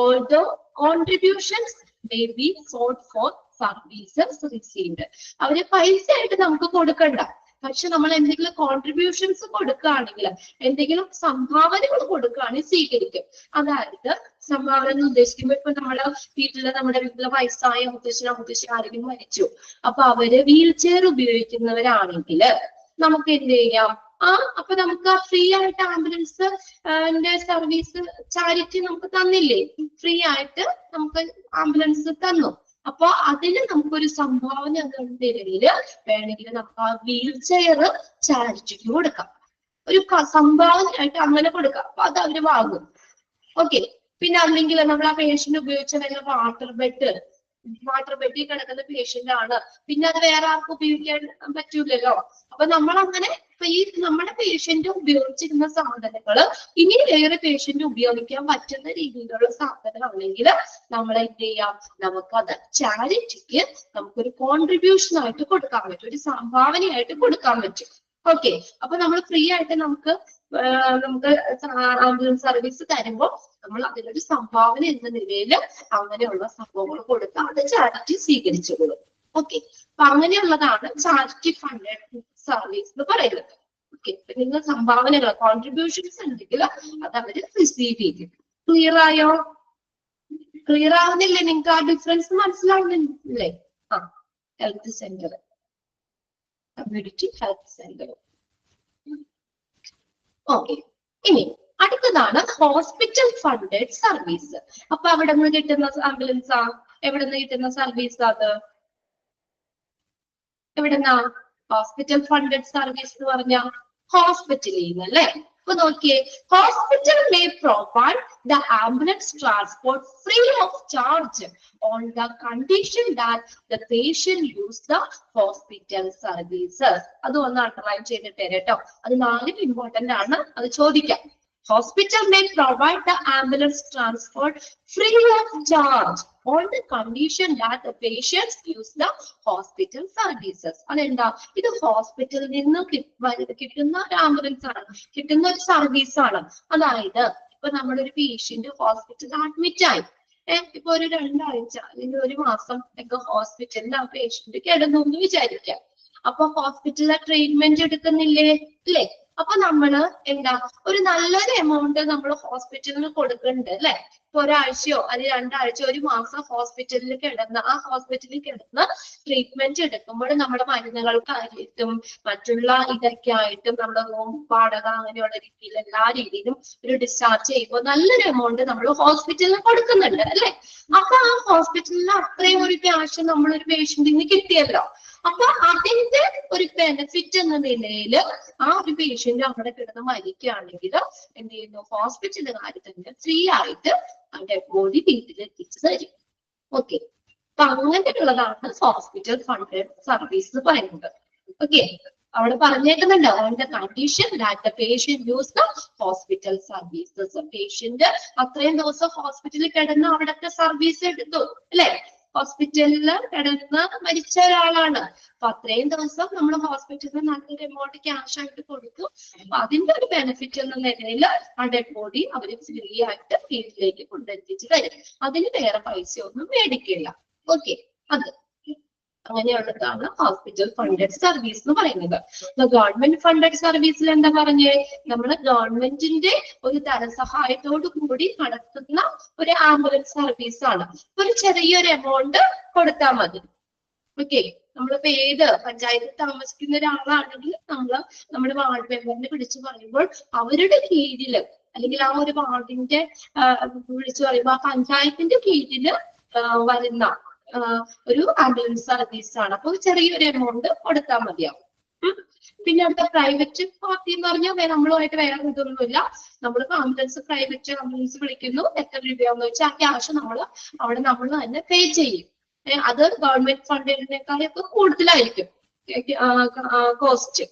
although contributions may be sought for services received. അവര് പൈസ ആയിട്ട് നമുക്ക് കൊടുക്കണ്ട, പക്ഷെ നമ്മൾ എന്തെങ്കിലും കോൺട്രിബ്യൂഷൻസ് കൊടുക്കുകയാണെങ്കിൽ, എന്തെങ്കിലും സംഭാവനകൾ കൊടുക്കുകയാണെങ്കിൽ സ്വീകരിക്കും. അതായത് സംഭാവന എന്ന് ഉദ്ദേശിക്കുമ്പോൾ ഇപ്പൊ നമ്മുടെ വീട്ടിലെ വയസ്സായ മുത്തശ്ശി ആരെങ്കിലും മരിച്ചു, അപ്പൊ അവര് വീൽ ചെയർ ഉപയോഗിക്കുന്നവരാണെങ്കിൽ നമുക്ക് എന്ത് ചെയ്യാം, അപ്പൊ നമുക്ക് ഫ്രീ ആയിട്ട് ആംബുലൻസ് സർവീസ് ചാരിറ്റി നമുക്ക് തന്നില്ലേ, ഫ്രീ ആയിട്ട് നമുക്ക് ആംബുലൻസ് തന്നു. അപ്പൊ അതിന് നമുക്കൊരു സംഭാവന എന്ന നിലയിൽ വേണമെങ്കിൽ നമുക്ക് ആ വീൽ ചെയർ ചാരിറ്റിക്ക് കൊടുക്കാം, ഒരു സംഭാവനയായിട്ട് അങ്ങനെ കൊടുക്കാം. അപ്പൊ അത് അവര് വാങ്ങും. ഓക്കെ, പിന്നെ അല്ലെങ്കിൽ നമ്മൾ ആ പേഷ്യന്റ് ഉപയോഗിച്ച വല്ല വാട്ടർ ബെഡിൽ കിടക്കുന്ന പേഷ്യന്റ് ആണ്, പിന്നെ അത് വേറെ ആർക്കും ഉപയോഗിക്കാൻ പറ്റൂലല്ലോ. അപ്പൊ നമ്മൾ അങ്ങനെ ഈ നമ്മുടെ പേഷ്യന്റ് ഉപയോഗിച്ചിരുന്ന സാധനങ്ങള് ഇനി വേറെ പേഷ്യന്റ് ഉപയോഗിക്കാൻ പറ്റുന്ന രീതിയിലുള്ള സാധനമാണെങ്കിൽ നമ്മൾ എന്ത് ചെയ്യാം, നമുക്കത് ചാരിറ്റിക്ക് നമുക്കൊരു കോൺട്രിബ്യൂഷൻ ആയിട്ട് കൊടുക്കാൻ പറ്റും, ഒരു സംഭാവനയായിട്ട് കൊടുക്കാൻ പറ്റും. ഓക്കെ, അപ്പൊ നമ്മൾ ഫ്രീ ആയിട്ട് നമുക്ക് ആംബുലൻസ് സർവീസ് തരുമ്പോൾ നമ്മൾ അതിനൊരു സംഭാവന എന്ന നിലയിൽ അങ്ങനെയുള്ള സംഭവങ്ങൾ കൊടുത്താൽ അത് ചാരിറ്റി സ്വീകരിച്ചുകൊള്ളും. ഓക്കെ, അപ്പൊ അങ്ങനെയുള്ളതാണ് ചാരിറ്റി ഫണ്ടഡ് സർവീസ് എന്ന് പറയുന്നത്. ഓക്കെ, നിങ്ങൾ സംഭാവനകൾ കോൺട്രിബ്യൂഷൻസ് ഉണ്ടെങ്കിൽ അത് അവര് റിസീവ് ചെയ്യും. ക്ലിയർ ആയോ? ക്ലിയർ ആവുന്നില്ലേ നിങ്ങൾക്ക്? ആ ഡിഫറൻസ് മനസ്സിലാവുന്നില്ലേ? Health centre, community health centre. Okay, ഇനി അടുത്തതാണ് ഹോസ്പിറ്റൽ ഫണ്ടഡ് സർവീസ്. അപ്പൊ അവിടെ നിന്ന് കിട്ടുന്ന ആംബുലൻസാ, എവിടെ നിന്ന് കിട്ടുന്ന സർവീസ്, അത് എവിടെന്നാ? ഹോസ്പിറ്റൽ ഫണ്ടഡ് സർവീസ് എന്ന് പറഞ്ഞാൽ ഹോസ്പിറ്റലിൽ നിന്ന് അല്ലേ? അപ്പൊ നോക്കിയേ, hospital may provide the ambulance transport free of charge on the condition that the patient use the hospital services. അത് ഒന്ന് അണ്ടർലൈൻ ചെയ്തിട്ട് കേട്ടോ, അത് 4 ഇമ്പോർട്ടന്റ് ആണ്, അത് ചോദിക്കാം. Hospital may provide the ambulance transport free of charge on the condition that the patients use the hospital services. അതെന്താ? ഇത് ഹോസ്പിറ്റലിൽ നിന്ന് കിട്ടുന്ന ഒരു ആംബുലൻസ് ആണ്, കിട്ടുന്ന ഒരു സർവീസ് ആണ്. അതായത് ഇപ്പൊ നമ്മളൊരു പേഷ്യന്റ് ഹോസ്പിറ്റലിൽ അഡ്മിറ്റ് ആയി, ഇപ്പൊ ഒരു 2 ആഴ്ച അല്ലെങ്കിൽ 1 മാസം ഒക്കെ ഹോസ്പിറ്റലിൽ ആ പേഷ്യന്റ് കിടന്നു എന്ന് വിചാരിക്കാം. അപ്പൊ ഹോസ്പിറ്റലിലെ ട്രീറ്റ്മെന്റ് എടുക്കുന്നില്ലേ അല്ലേ? അപ്പൊ നമ്മള് എന്താ, ഒരു നല്ലൊരു എമൗണ്ട് നമ്മൾ ഹോസ്പിറ്റലിൽ കൊടുക്കുന്നുണ്ട് അല്ലെ? ഇപ്പൊ 1 ആഴ്ചയോ അല്ലെങ്കിൽ 2 ആഴ്ചയോ 1 മാസം ഹോസ്പിറ്റലിൽ കിടന്ന് ട്രീറ്റ്മെന്റ് എടുക്കുമ്പോൾ നമ്മുടെ മരുന്നുകൾക്കായിട്ടും മറ്റുള്ള ഇതൊക്കെ ആയിട്ടും നമ്മുടെ റൂം വാടക അങ്ങനെയുള്ള രീതിയിൽ എല്ലാ രീതിയിലും ഒരു ഡിസ്ചാർജ് ചെയ്യുമ്പോൾ നല്ലൊരു എമൗണ്ട് നമ്മൾ ഹോസ്പിറ്റലിൽ കൊടുക്കുന്നുണ്ട് അല്ലെ? അപ്പൊ ആ ഹോസ്പിറ്റലിൽ അത്രയും ഒരു ക്യാഷ് നമ്മളൊരു പേഷ്യന്റിന് കിട്ടിയല്ലോ. അപ്പൊ അതിന്റെ ഒരു ബെനിഫിറ്റ് എന്ന നിലയിൽ ആ ഒരു പേഷ്യന്റ് അവിടെ കിടന്ന് മരിക്കുകയാണെങ്കിൽ എന്ത് ചെയ്യുന്നു, ഹോസ്പിറ്റലുകാർ തന്നെ ഫ്രീ ആയിട്ട് അവരുടെ ബോഡി വീട്ടിലെത്തിച്ചു തരും. ഓക്കെ, അപ്പൊ അങ്ങനെയുള്ളതാണ് ഹോസ്പിറ്റൽ ഫണ്ടഡ് സർവീസ് എന്ന് പറയുന്നത്. ഓക്കെ, അവിടെ പറഞ്ഞേക്കുന്നുണ്ട് on the condition that the patient use the hospital services. Patient അത്രയും ദിവസം ഹോസ്പിറ്റലിൽ കിടന്ന് അവിടുത്തെ സർവീസ് എടുത്തു അല്ലെ? ഹോസ്പിറ്റലിൽ കിടന്ന് മരിച്ച ഒരാളാണ്. അപ്പൊ അത്രയും ദിവസം നമ്മൾ ഹോസ്പിറ്റലിൽ നല്ലൊരു എമൗണ്ട് ക്യാഷ് ആയിട്ട് കൊടുത്തു. അപ്പൊ അതിന്റെ ഒരു ബെനിഫിറ്റ് എന്ന നിലയിൽ ആ ഡെഡ് ബോഡി അവര് ഫ്രീ ആയിട്ട് വീട്ടിലേക്ക് കൊണ്ടെത്തിച്ച് തരും. അതിന് വേറെ പൈസ ഒന്നും മേടിക്കില്ല. ഓക്കെ, അത് അങ്ങനെയുള്ളതാണ് ഹോസ്പിറ്റൽ ഫണ്ടഡ് സർവീസ് എന്ന് പറയുന്നത്. ഗവൺമെന്റ് ഫണ്ടഡ് സർവീസിൽ എന്താ പറഞ്ഞേ, നമ്മുടെ ഗവൺമെന്റിന്റെ ഒരു ധനസഹായത്തോടു കൂടി നടത്തുന്ന ഒരു ആംബുലൻസ് സർവീസ് ആണ്. ഒരു ചെറിയൊരു എമൗണ്ട് കൊടുത്താൽ മതി. ഓക്കെ, നമ്മളിപ്പോ ഏത് പഞ്ചായത്തിൽ താമസിക്കുന്ന ഒരാളാണെങ്കിൽ നമ്മുടെ വാർഡ് മെമ്പറിനെ വിളിച്ചു പറയുമ്പോൾ അവരുടെ കീഴില് അല്ലെങ്കിൽ ആ ഒരു വാർഡിന്റെ വിളിച്ചു പറയുമ്പോൾ ആ പഞ്ചായത്തിന്റെ കീഴില് വരുന്ന ഒരു ആംബുലൻസ് സർവീസ് ആണ്. അപ്പൊ ചെറിയൊരു എമൗണ്ട് കൊടുത്താൽ മതിയാവും. പിന്നെ അടുത്ത പ്രൈവറ്റ് പാർട്ടി എന്ന് പറഞ്ഞാൽ നമ്മളുമായിട്ട് വേറെ ഇതൊന്നുമില്ല. നമ്മൾ പ്രൈവറ്റ് ആംബുലൻസ് വിളിക്കുന്നു, എത്ര രൂപയാന്ന് വെച്ചാൽ ആ ക്യാഷ് അവിടെ നമ്മൾ തന്നെ പേ ചെയ്യും. അത് ഗവൺമെന്റ് ഫണ്ടിനേക്കാളൊക്കെ കൂടുതലായിരിക്കും കോസ്റ്റ്.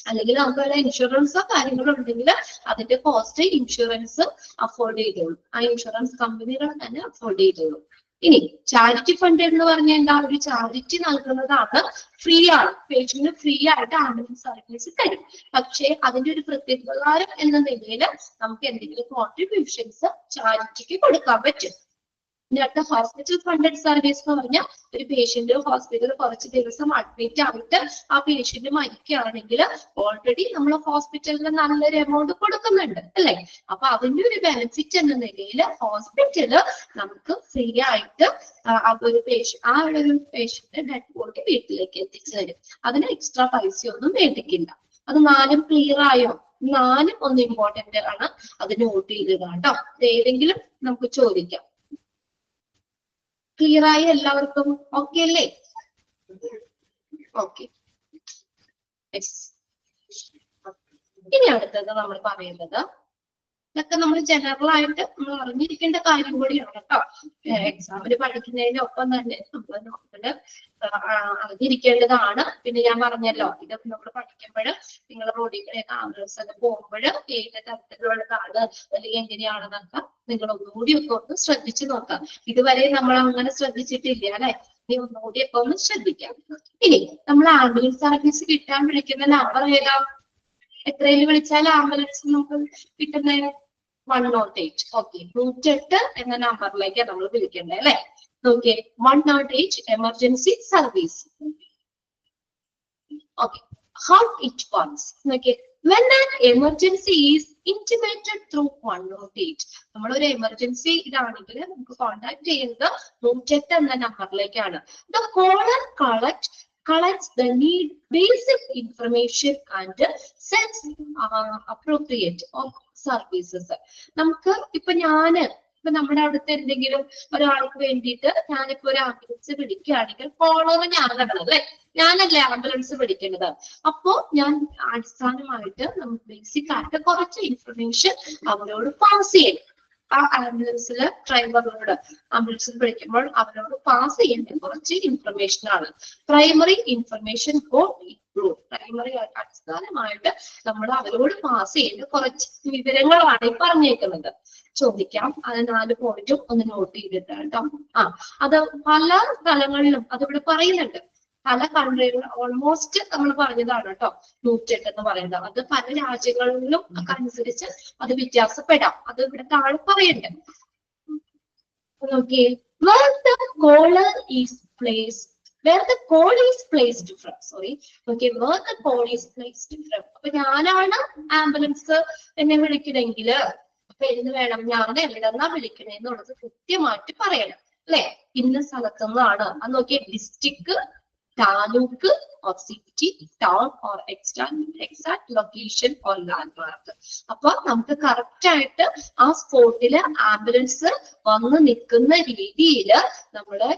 അല്ലെങ്കിൽ നമുക്ക് ഇൻഷുറൻസോ കാര്യങ്ങളോ ഉണ്ടെങ്കിൽ അതിന്റെ കോസ്റ്റ് ഇൻഷുറൻസ് അഫോർഡ് ചെയ്തോളൂ. ആ ഇൻഷുറൻസ് കമ്പനികൾ തന്നെ അഫോർഡ് ചെയ്തോളൂ. ഇനി ചാരിറ്റി ഫണ്ട് എന്ന് പറഞ്ഞാൽ എന്താ, ഒരു ചാരിറ്റി നൽകുന്നതാണ്, ഫ്രീ ആണ്, പേഷ്യന്റിന് ഫ്രീ ആയിട്ട് ആംബുലൻസ് സർവീസ് തരും. പക്ഷേ അതിന്റെ ഒരു പ്രത്യുപകാരം എന്ന നിലയിൽ നമുക്ക് എന്തെങ്കിലും കോൺട്രിബ്യൂഷൻസ് ചാരിറ്റിക്ക് കൊടുക്കാൻ പറ്റും. അടുത്ത ഹോസ്പിറ്റൽ ഫണ്ടഡ് സർവീസ് എന്ന് പറഞ്ഞാൽ ഒരു പേഷ്യന്റ് ഹോസ്പിറ്റലിൽ കുറച്ച് ദിവസം അഡ്മിറ്റ് ആയിട്ട് ആ പേഷ്യന്റ് മരിക്കുകയാണെങ്കിൽ ഓൾറെഡി നമ്മൾ ഹോസ്പിറ്റലിൽ നല്ലൊരു എമൗണ്ട് കൊടുക്കുന്നുണ്ട് അല്ലെ. അപ്പൊ അതിന്റെ ഒരു ബെനിഫിറ്റ് എന്ന നിലയിൽ ഹോസ്പിറ്റല് നമുക്ക് ഫ്രീ ആയിട്ട് ആ ഒരു പേഷ്യന്റ് ഡെഡ് ബോഡി വീട്ടിലേക്ക് എത്തിച്ചു തരും. അതിന് എക്സ്ട്രാ പൈസയൊന്നും മേടിക്കില്ല. അത് 4 ക്ലിയർ ആയോ? 4 ഒന്ന് ഇമ്പോർട്ടന്റ് ആണ്, അത് നോട്ട് ചെയ്തതാണ് കേട്ടോ. ഏതെങ്കിലും നമുക്ക് ചോദിക്കാം. ക്ലിയർ ആയി എല്ലാവർക്കും? ഓക്കെ അല്ലേ? ഓക്കെ. ഇനി അടുത്തത് നമ്മൾ പറയുന്നത് ഇതൊക്കെ നമ്മൾ ജനറൽ ആയിട്ട് നമ്മൾ അറിഞ്ഞിരിക്കേണ്ട കാര്യം കൂടിയാണ് കേട്ടോ. എക്സാമിന് പഠിക്കുന്നതിനൊപ്പം തന്നെ നമ്മൾ അറിഞ്ഞിരിക്കേണ്ടതാണ്. പിന്നെ ഞാൻ പറഞ്ഞല്ലോ, ഇതൊക്കെ നമ്മൾ പഠിക്കുമ്പോൾ നിങ്ങൾ റോഡിൽ കൂടെയൊക്കെ ആംബുലൻസ് ഒക്കെ പോകുമ്പോൾ ഏത് തരത്തിലുള്ളതാണ് അല്ലെങ്കിൽ എങ്ങനെയാണെന്നൊക്കെ നിങ്ങൾ ഒന്നുകൂടി ഒക്കെ ഒന്ന് ശ്രദ്ധിച്ചു നോക്കാം. ഇതുവരെ നമ്മൾ അങ്ങനെ ശ്രദ്ധിച്ചിട്ടില്ല അല്ലെ? ഇനി ഒന്നുകൂടി ഒക്കെ ഒന്ന് ശ്രദ്ധിക്കാം. ഇനി നമ്മൾ ആംബുലൻസ് സർവീസ് കിട്ടാൻ വിളിക്കുന്ന നമ്പർ ഏതാ? എത്രയിൽ വിളിച്ചാൽ ആംബുലൻസ് നമുക്ക് കിട്ടുന്നത്? 108. ഓക്കെ, 108 എന്ന നമ്പറിലേക്ക് നമ്മൾ വിളിക്കണ്ടേ അല്ലെ? നോക്കിയേ, 108 emergency service. Okay, how it works. നോക്കിയേ, when an emergency is intimated through 108, നമ്മളൊരു എമർജൻസി ഇതാണെങ്കിൽ നമുക്ക് കോൺടാക്ട് ചെയ്യുന്നത് 108 എന്ന നമ്പറിലേക്കാണ്. The caller collects the need basic information and sends appropriate services. നമുക്ക് ഇപ്പൊ നമ്മുടെ അവിടുത്തെ എന്തെങ്കിലും ഒരാൾക്ക് വേണ്ടിയിട്ട് ഞാനിപ്പോ ഒരു ആംബുലൻസ് വിളിക്കുകയാണെങ്കിൽ കോളർ ഞാനാണ് അല്ലെ, ഞാനല്ലേ ആംബുലൻസ് വിളിക്കേണ്ടത്. അപ്പോ ഞാൻ അടിസ്ഥാനമായിട്ട് നമുക്ക് ബേസിക് ആയിട്ട് കുറച്ച് ഇൻഫർമേഷൻ അവരോട് പാസ് ചെയ്യും. ആ ആംബുലൻസില് ഡ്രൈവറിനോട് ആംബുലൻസിൽ വിളിക്കുമ്പോൾ അവരോട് പാസ് ചെയ്യേണ്ട കുറച്ച് ഇൻഫർമേഷൻ ആണ്. പ്രൈമറി ഇൻഫർമേഷൻ പ്രൈമറി അടിസ്ഥാനമായിട്ട് നമ്മൾ അവരോട് പാസ് ചെയ്യുന്ന കുറച്ച് വിവരങ്ങളാണ് ഈ പറഞ്ഞേക്കുന്നത്. ചോദിക്കാം, അത് 4 പോയിന്റും ഒന്ന് നോട്ട് ചെയ്തിട്ട് കേട്ടോ. അത് പല സ്ഥലങ്ങളിലും അതിവിടെ പറയുന്നുണ്ട്. പല കൺട്രികളിലും ഓൾമോസ്റ്റ് നമ്മൾ പറഞ്ഞതാണ് കേട്ടോ 108 എന്ന് പറയുന്നത്. അത് പല രാജ്യങ്ങളിലും അനുസരിച്ച് അത് വ്യത്യാസപ്പെടാം. അത് ഇവിടെ താഴെ പറയുന്നുണ്ട്. നോക്കിയേ, where the call is placed from. Okay, where the call is placed from. അപ്പൊ ഞാനാണ് ആംബുലൻസ് എന്നെ വിളിക്കണമെങ്കിൽ അപ്പൊ എന്ത് വേണം, ഞാൻ എവിടെന്നാ വിളിക്കണേന്നുള്ളത് കൃത്യമായിട്ട് പറയണം അല്ലെ. ഇന്ന സ്ഥലത്തുനിന്നാണ്. അത് നോക്കിയേ, district, taluk or city, town or exact location or landmark. അപ്പൊ നമുക്ക് കറക്റ്റ് ആയിട്ട് ആ സ്പോട്ടില് ആംബുലൻസ് വന്ന് നിൽക്കുന്ന രീതിയിൽ നമ്മള്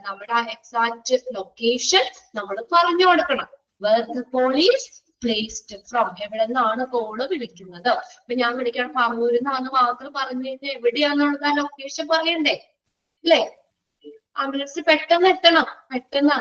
നമ്മുടെ എക്സാക്ട് ലൊക്കേഷൻ നമ്മൾ പറഞ്ഞു കൊടുക്കണം. where the police placed from, എവിടെ നിന്നാണ് കോള് വിളിക്കുന്നത്. ഇപ്പൊ ഞാൻ വിളിക്കണം പറവൂരിൽ നിന്നാണ് മാത്രം പറഞ്ഞു കഴിഞ്ഞാൽ എവിടെയാണെന്നുള്ളത് ആ ലൊക്കേഷൻ പറയണ്ടേ അല്ലേ? ആംബുലൻസ് പെട്ടെന്ന് എത്തണം, പെട്ടെന്ന്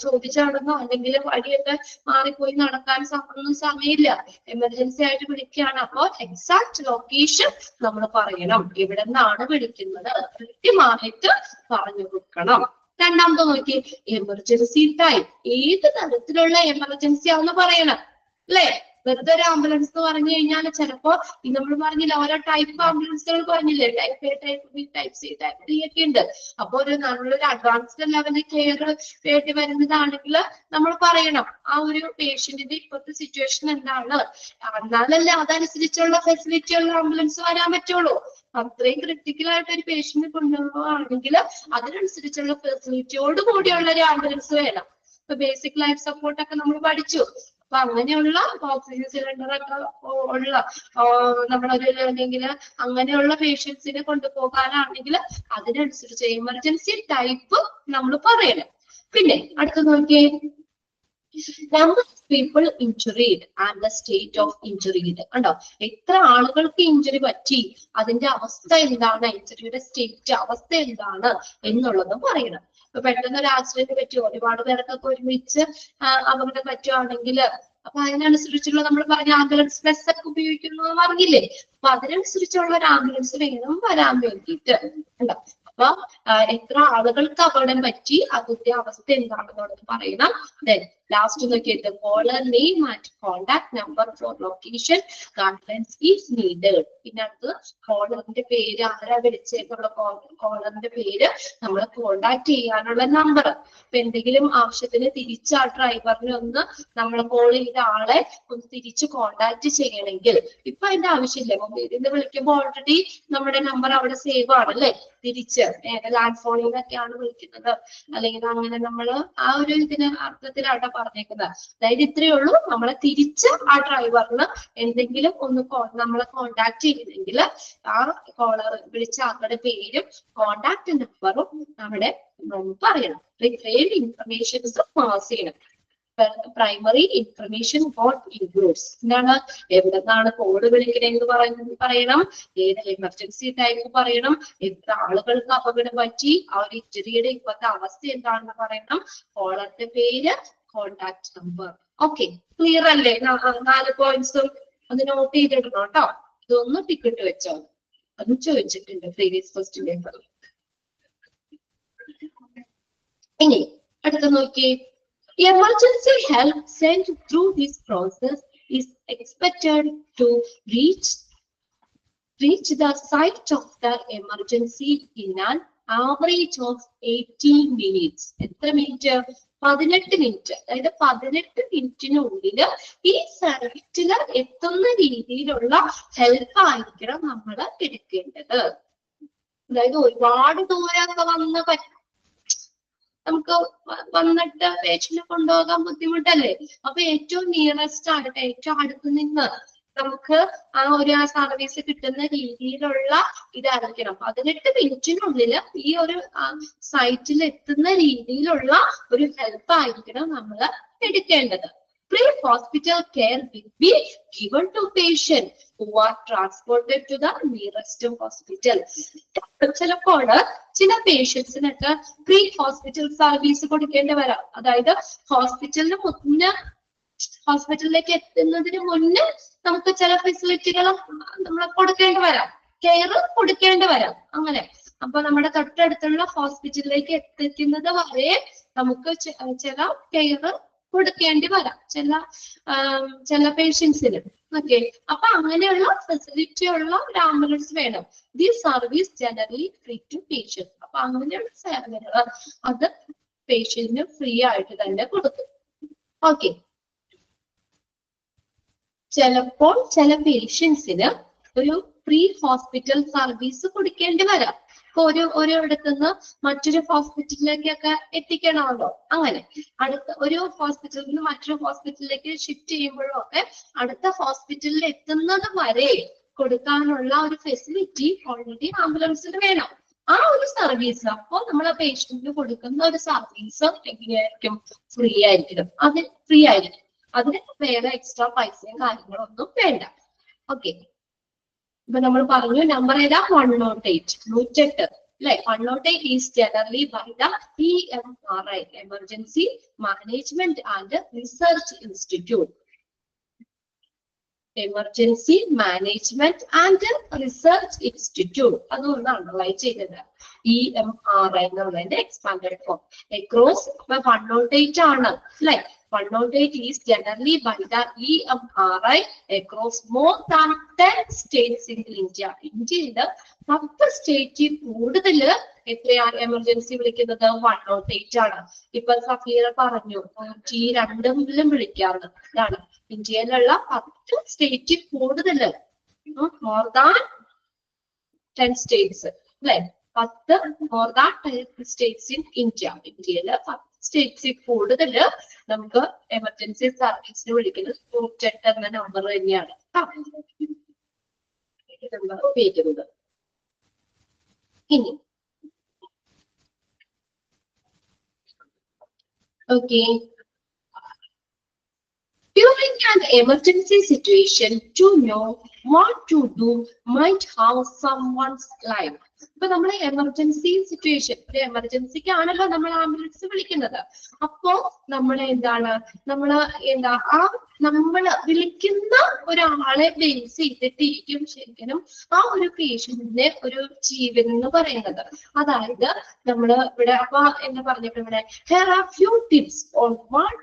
ചോദിച്ചടന്നോ അല്ലെങ്കിൽ വഴിയൊക്കെ മാറിപ്പോയി നടക്കാൻ ഒന്നും സമയമില്ല, എമർജൻസി ആയിട്ട് വിളിക്കുകയാണ്. അപ്പോൾ എക്സാക്ട് ലൊക്കേഷൻ നമ്മൾ പറയണം, എവിടെ നിന്നാണ് വിളിക്കുന്നത് കൃത്യമായിട്ട് പറഞ്ഞു കൊടുക്കണം. രണ്ടാമത്തെ നോക്കി, എമർജൻസി ടൈം, ഏത് തരത്തിലുള്ള എമർജൻസി ആണെന്ന് പറയണം അല്ലെ. വെറുതെ ഒരു ആംബുലൻസ് എന്ന് പറഞ്ഞു കഴിഞ്ഞാൽ ചിലപ്പോ നമ്മൾ പറഞ്ഞില്ല ഓരോ ടൈപ്പ് ആംബുലൻസുകൾ പറഞ്ഞില്ലേ, type A, type B, type C, type D ഒക്കെ ഉണ്ട്. അപ്പൊ നമ്മളൊരു അഡ്വാൻസ്ഡ് ലെവലിൽ കെയർ വേണ്ടി വരുന്നതാണെങ്കിൽ നമ്മൾ പറയണം ആ ഒരു പേഷ്യന്റിന്റെ ഇപ്പോഴത്തെ സിറ്റുവേഷൻ എന്താണ്, എന്നാലല്ലേ അതനുസരിച്ചുള്ള ഫെസിലിറ്റിയുള്ള ആംബുലൻസ് വരാൻ പറ്റുള്ളൂ. അത്രയും ക്രിട്ടിക്കൽ ആയിട്ട് ഒരു പേഷ്യന്റ് കൊണ്ടുപോവുകയാണെങ്കിൽ അതിനനുസരിച്ചുള്ള ഫെസിലിറ്റിയോട് കൂടിയുള്ള ഒരു ആംബുലൻസ് വേണം. ഇപ്പൊ ബേസിക് ലൈഫ് സപ്പോർട്ട് ഒക്കെ നമ്മൾ പഠിച്ചു. അപ്പൊ അങ്ങനെയുള്ള ഓക്സിജൻ സിലിണ്ടർ ഒക്കെ ഉള്ള നമ്മളൊരു അല്ലെങ്കിൽ അങ്ങനെയുള്ള പേഷ്യൻസിനെ കൊണ്ടുപോകാനാണെങ്കിൽ അതിനനുസരിച്ച് എമർജൻസി ടൈപ്പ് നമ്മൾ പറയണം. പിന്നെ അടുത്ത് നോക്കിയേ, number of people injured and the state of injured. കണ്ടോ, എത്ര ആളുകൾക്ക് ഇഞ്ചുറി പറ്റി, അതിന്റെ അവസ്ഥ എന്താണ്, ഇഞ്ചുറിയുടെ സ്റ്റേറ്റ് അവസ്ഥ എന്താണ് എന്നുള്ളതും പറയണം. ഇപ്പൊ പെട്ടെന്ന് ഒരു ആക്സിഡന്റ് പറ്റുമോ, ഒരുപാട് പേർക്കൊക്കെ ഒരുമിച്ച് അപകടം പറ്റുവാണെങ്കിൽ അപ്പൊ അതിനനുസരിച്ചുള്ള നമ്മൾ പറഞ്ഞ ആംബുലൻസ് ബസ് ഒക്കെ ഉപയോഗിക്കുന്നു എന്ന് പറഞ്ഞില്ലേ, അപ്പൊ അതിനനുസരിച്ചുള്ള ഒരു ആംബുലൻസ് വേണം വരാൻ വേണ്ടിയിട്ട്. ഉണ്ടോ, അപ്പൊ എത്ര ആളുകൾക്ക് അപകടം പറ്റി അതിന്റെ അവസ്ഥ എന്താണെന്നുള്ളത് പറയണം. ദെൻ ലാസ്റ്റ് നോക്കിയിട്ട് caller name and contact number for location guidance is needed. പിന്നെ അടുത്ത് കോളറിന്റെ പേര്, ആരാ വിളിച്ചേക്കുള്ള കോളറിന്റെ പേര്, നമ്മൾ കോണ്ടാക്ട് ചെയ്യാനുള്ള നമ്പർ. ഇപ്പൊ എന്തെങ്കിലും ആവശ്യത്തിന് തിരിച്ച് ആ ഡ്രൈവറിനെ ഒന്ന് നമ്മൾ കോൾ ചെയ്ത ആളെ ഒന്ന് തിരിച്ച് കോണ്ടാക്ട് ചെയ്യണമെങ്കിൽ ഇപ്പൊ അതിന്റെ ആവശ്യമില്ല, മൊബൈലിൽ നിന്ന് വിളിക്കുമ്പോൾ ഓൾറെഡി നമ്മുടെ നമ്പർ അവിടെ സേവ് ആണല്ലേ. തിരിച്ച് ലാൻഡ് ഫോണിൽ നിന്നൊക്കെയാണ് വിളിക്കുന്നത് അല്ലെങ്കിൽ അങ്ങനെ നമ്മൾ ആ ഒരു ഇതിന് അർത്ഥത്തിലാണ് പറഞ്ഞേക്കുന്നത്. അതായത് ഇത്രയേ ഉള്ളൂ, നമ്മളെ തിരിച്ച് ആ ഡ്രൈവറിന് എന്തെങ്കിലും ഒന്ന് നമ്മളെ കോണ്ടാക്ട് ചെയ്യണമെങ്കിൽ ആ കോളർ വിളിച്ച ആളുടെ പേരും കോണ്ടാക്ട് നമ്പറും അവിടെ പറയണം. ഇത്രയും ഇൻഫർമേഷൻസ് പാസ് ചെയ്യണം. പ്രൈമറി ഇൻഫർമേഷൻ വാട്ട് ഇൻക്ലൂഡ്സ്, എന്താണ്, എവിടെ നിന്നാണ് കോഡ് വിളിക്കണമെന്ന് പറയണം, ഏത് എമർജൻസി ടൈപ്പ് പറയണം, എത്ര ആളുകൾക്ക് അപകടം പറ്റി, ആ ഒരു ഇഞ്ചുറിയുടെ ഇപ്പോഴത്തെ അവസ്ഥ എന്താണെന്ന് പറയണം, കോളറിന്റെ പേര്, കോണ്ടാക്ട് നമ്പർ. ഓക്കെ, ക്ലിയർ അല്ലേ? 4 പോയിന്റ്സും ഒന്ന് നോട്ട് ചെയ്തിടണം കേട്ടോ. ഇതൊന്ന് ടിക്കറ്റ് വെച്ചോ, അത് ചോദിച്ചിട്ടുണ്ട് പ്രീവിയസ് ക്വസ്റ്റ്യൻ പേപ്പർ. ഇനി അടുത്ത നോക്കി, emergency help sent through this process is expected to reach the site of the emergency in an average of 18 minutes. എത്ര മിനിറ്റ്? 18 മിനിറ്റ്. അതായത് 18 മിനിറ്റിനുള്ളിൽ ഈ സൈറ്റിൽ എത്തുന്ന രീതിയിലുള്ള ഹെൽപ്പ് ആയിരിക്കണം നമ്മൾ എടുക്കേണ്ടത്. അതായത് ഒരുപാട് ദൂരമൊക്കെ നമുക്ക് വന്നിട്ട് പേഷ്യന്റിനെ കൊണ്ടുപോകാൻ ബുദ്ധിമുട്ടല്ലേ. അപ്പൊ ഏറ്റവും നിയറസ്റ്റ് ആയിട്ട് ഏറ്റവും അടുത്ത് നിന്ന് നമുക്ക് ആ സർവീസ് കിട്ടുന്ന രീതിയിലുള്ള ഇതായിരിക്കണം. 18 മിനിറ്റിനുള്ളിൽ ഈ ഒരു സൈറ്റിൽ എത്തുന്ന രീതിയിലുള്ള ഒരു ഹെൽപ്പ് ആയിരിക്കണം നമ്മൾ എടുക്കേണ്ടത്. Pre-hospital care will be given to patients who are transported to the nearest hospital. ചിലപ്പോൾ ചില പേഷ്യൻസിനൊക്കെ പ്രീ ഹോസ്പിറ്റൽ സർവീസ് കൊടുക്കേണ്ടി വരാം. അതായത് ഹോസ്പിറ്റലിലേക്ക് എത്തുന്നതിന് മുന്നേ നമുക്ക് ചില ഫെസിലിറ്റികളും നമ്മൾ കൊടുക്കേണ്ടി വരാം, കെയർ കൊടുക്കേണ്ടി വരാം. അങ്ങനെ അപ്പൊ നമ്മുടെ തൊട്ടടുത്തുള്ള ഹോസ്പിറ്റലിലേക്ക് എത്തിക്കുന്നത് വരെ നമുക്ക് ചില കെയർ കൊടുക്കേണ്ടി വരാം ചില പേഷ്യൻസിന്. ഓക്കെ, അപ്പൊ അങ്ങനെയുള്ള ഫെസിലിറ്റി ഉള്ള ഒരു ആംബുലൻസ് വേണം. The service generally free to patient. അപ്പൊ അങ്ങനെയുള്ള സേവനങ്ങൾ അത് പേഷ്യന്റിന് ഫ്രീ ആയിട്ട് തന്നെ കൊടുക്കും. ഓക്കെ, ചിലപ്പോൾ ചില പേഷ്യൻസിന് ഒരു പ്രീ ഹോസ്പിറ്റൽ സർവീസ് കൊടുക്കേണ്ടി വരാം. ഇപ്പൊ ഒരിടത്തുനിന്ന് മറ്റൊരു ഹോസ്പിറ്റലിലേക്കൊക്കെ എത്തിക്കണമല്ലോ. അങ്ങനെ ഒരു ഹോസ്പിറ്റലിൽ നിന്ന് മറ്റൊരു ഹോസ്പിറ്റലിലേക്ക് ഷിഫ്റ്റ് ചെയ്യുമ്പോഴും ഒക്കെ അടുത്ത ഹോസ്പിറ്റലിൽ എത്തുന്നത് വരെ കൊടുക്കാനുള്ള ഒരു ഫെസിലിറ്റി ഓൾറെഡി ആംബുലൻസിന് വേണം. ആ ഒരു സർവീസ് അപ്പോൾ നമ്മൾ പേഷ്യന്റിന് കൊടുക്കുന്ന ഒരു സർവീസ് എങ്ങനെയായിരിക്കും? ഫ്രീ ആയിരിക്കും. അത് ഫ്രീ ആയിരിക്കും. അതിന് വേറെ എക്സ്ട്രാ പൈസയും കാര്യങ്ങളൊന്നും വേണ്ട. ഓക്കെ, ഇപ്പൊ നമ്മൾ പറഞ്ഞു നമ്പർ ഏതാ? 108. Like 108 is generally by the EMRI, Emergency Management and Research Institute. Emergency Management and Research Institute. അതൊന്ന് അണ്ടർലൈൻ ചെയ്തത്. EMRI എന്നുള്ളതിന്റെ expanded form. Across 108 ആണ് അല്ലെ. 108 is generally by the EMRI across more than 10 states in India. ഇന്ത്യയില് 10 സ്റ്റേറ്റിൽ കൂടുതൽ എത്രയാണ് emergency വിളിക്കുന്നത്? 108 ആണ്. ഇപ്പൊ സഫീറ പറഞ്ഞു 102 വിളിക്കാറുണ്ട്. ഇതാണ് ഇന്ത്യയിലുള്ള 10 സ്റ്റേറ്റിൽ കൂടുതൽ, മോർ ദാൻ 10 സ്റ്റേറ്റ്സ് അല്ലെ. 10 more than 10 States in India. ഇന്ത്യയില് 10 സ്റ്റേറ്റ്സിൽ കൂടുതൽ നമുക്ക് എമർജൻസി സർവീസിന് വിളിക്കുന്നത് 108 എന്ന നമ്പർ തന്നെയാണ് ഉപയോഗിക്കുന്നത്. ഇനി okay, during an emergency situation, to know what to do might have someone's life. ഇപ്പൊ നമ്മളെ എമർജൻസി സിറ്റുവേഷൻ, ഒരു എമർജൻസിക്ക് ആണല്ലോ നമ്മൾ ആംബുലൻസ് വിളിക്കുന്നത്. അപ്പോ നമ്മളെ എന്താണ്, നമ്മള് വിളിക്കുന്ന ഒരാളെ ബേസ് ചെയ്തിട്ടിരിക്കും ശരിക്കും ആ ഒരു പേഷ്യന്റിന്റെ ഒരു ജീവൻ എന്ന് പറയുന്നത്. അതായത് നമ്മള് ഇവിടെ അപ്പൊ എന്താ പറഞ്ഞിട്ട് ഇവിടെ here are few tips on what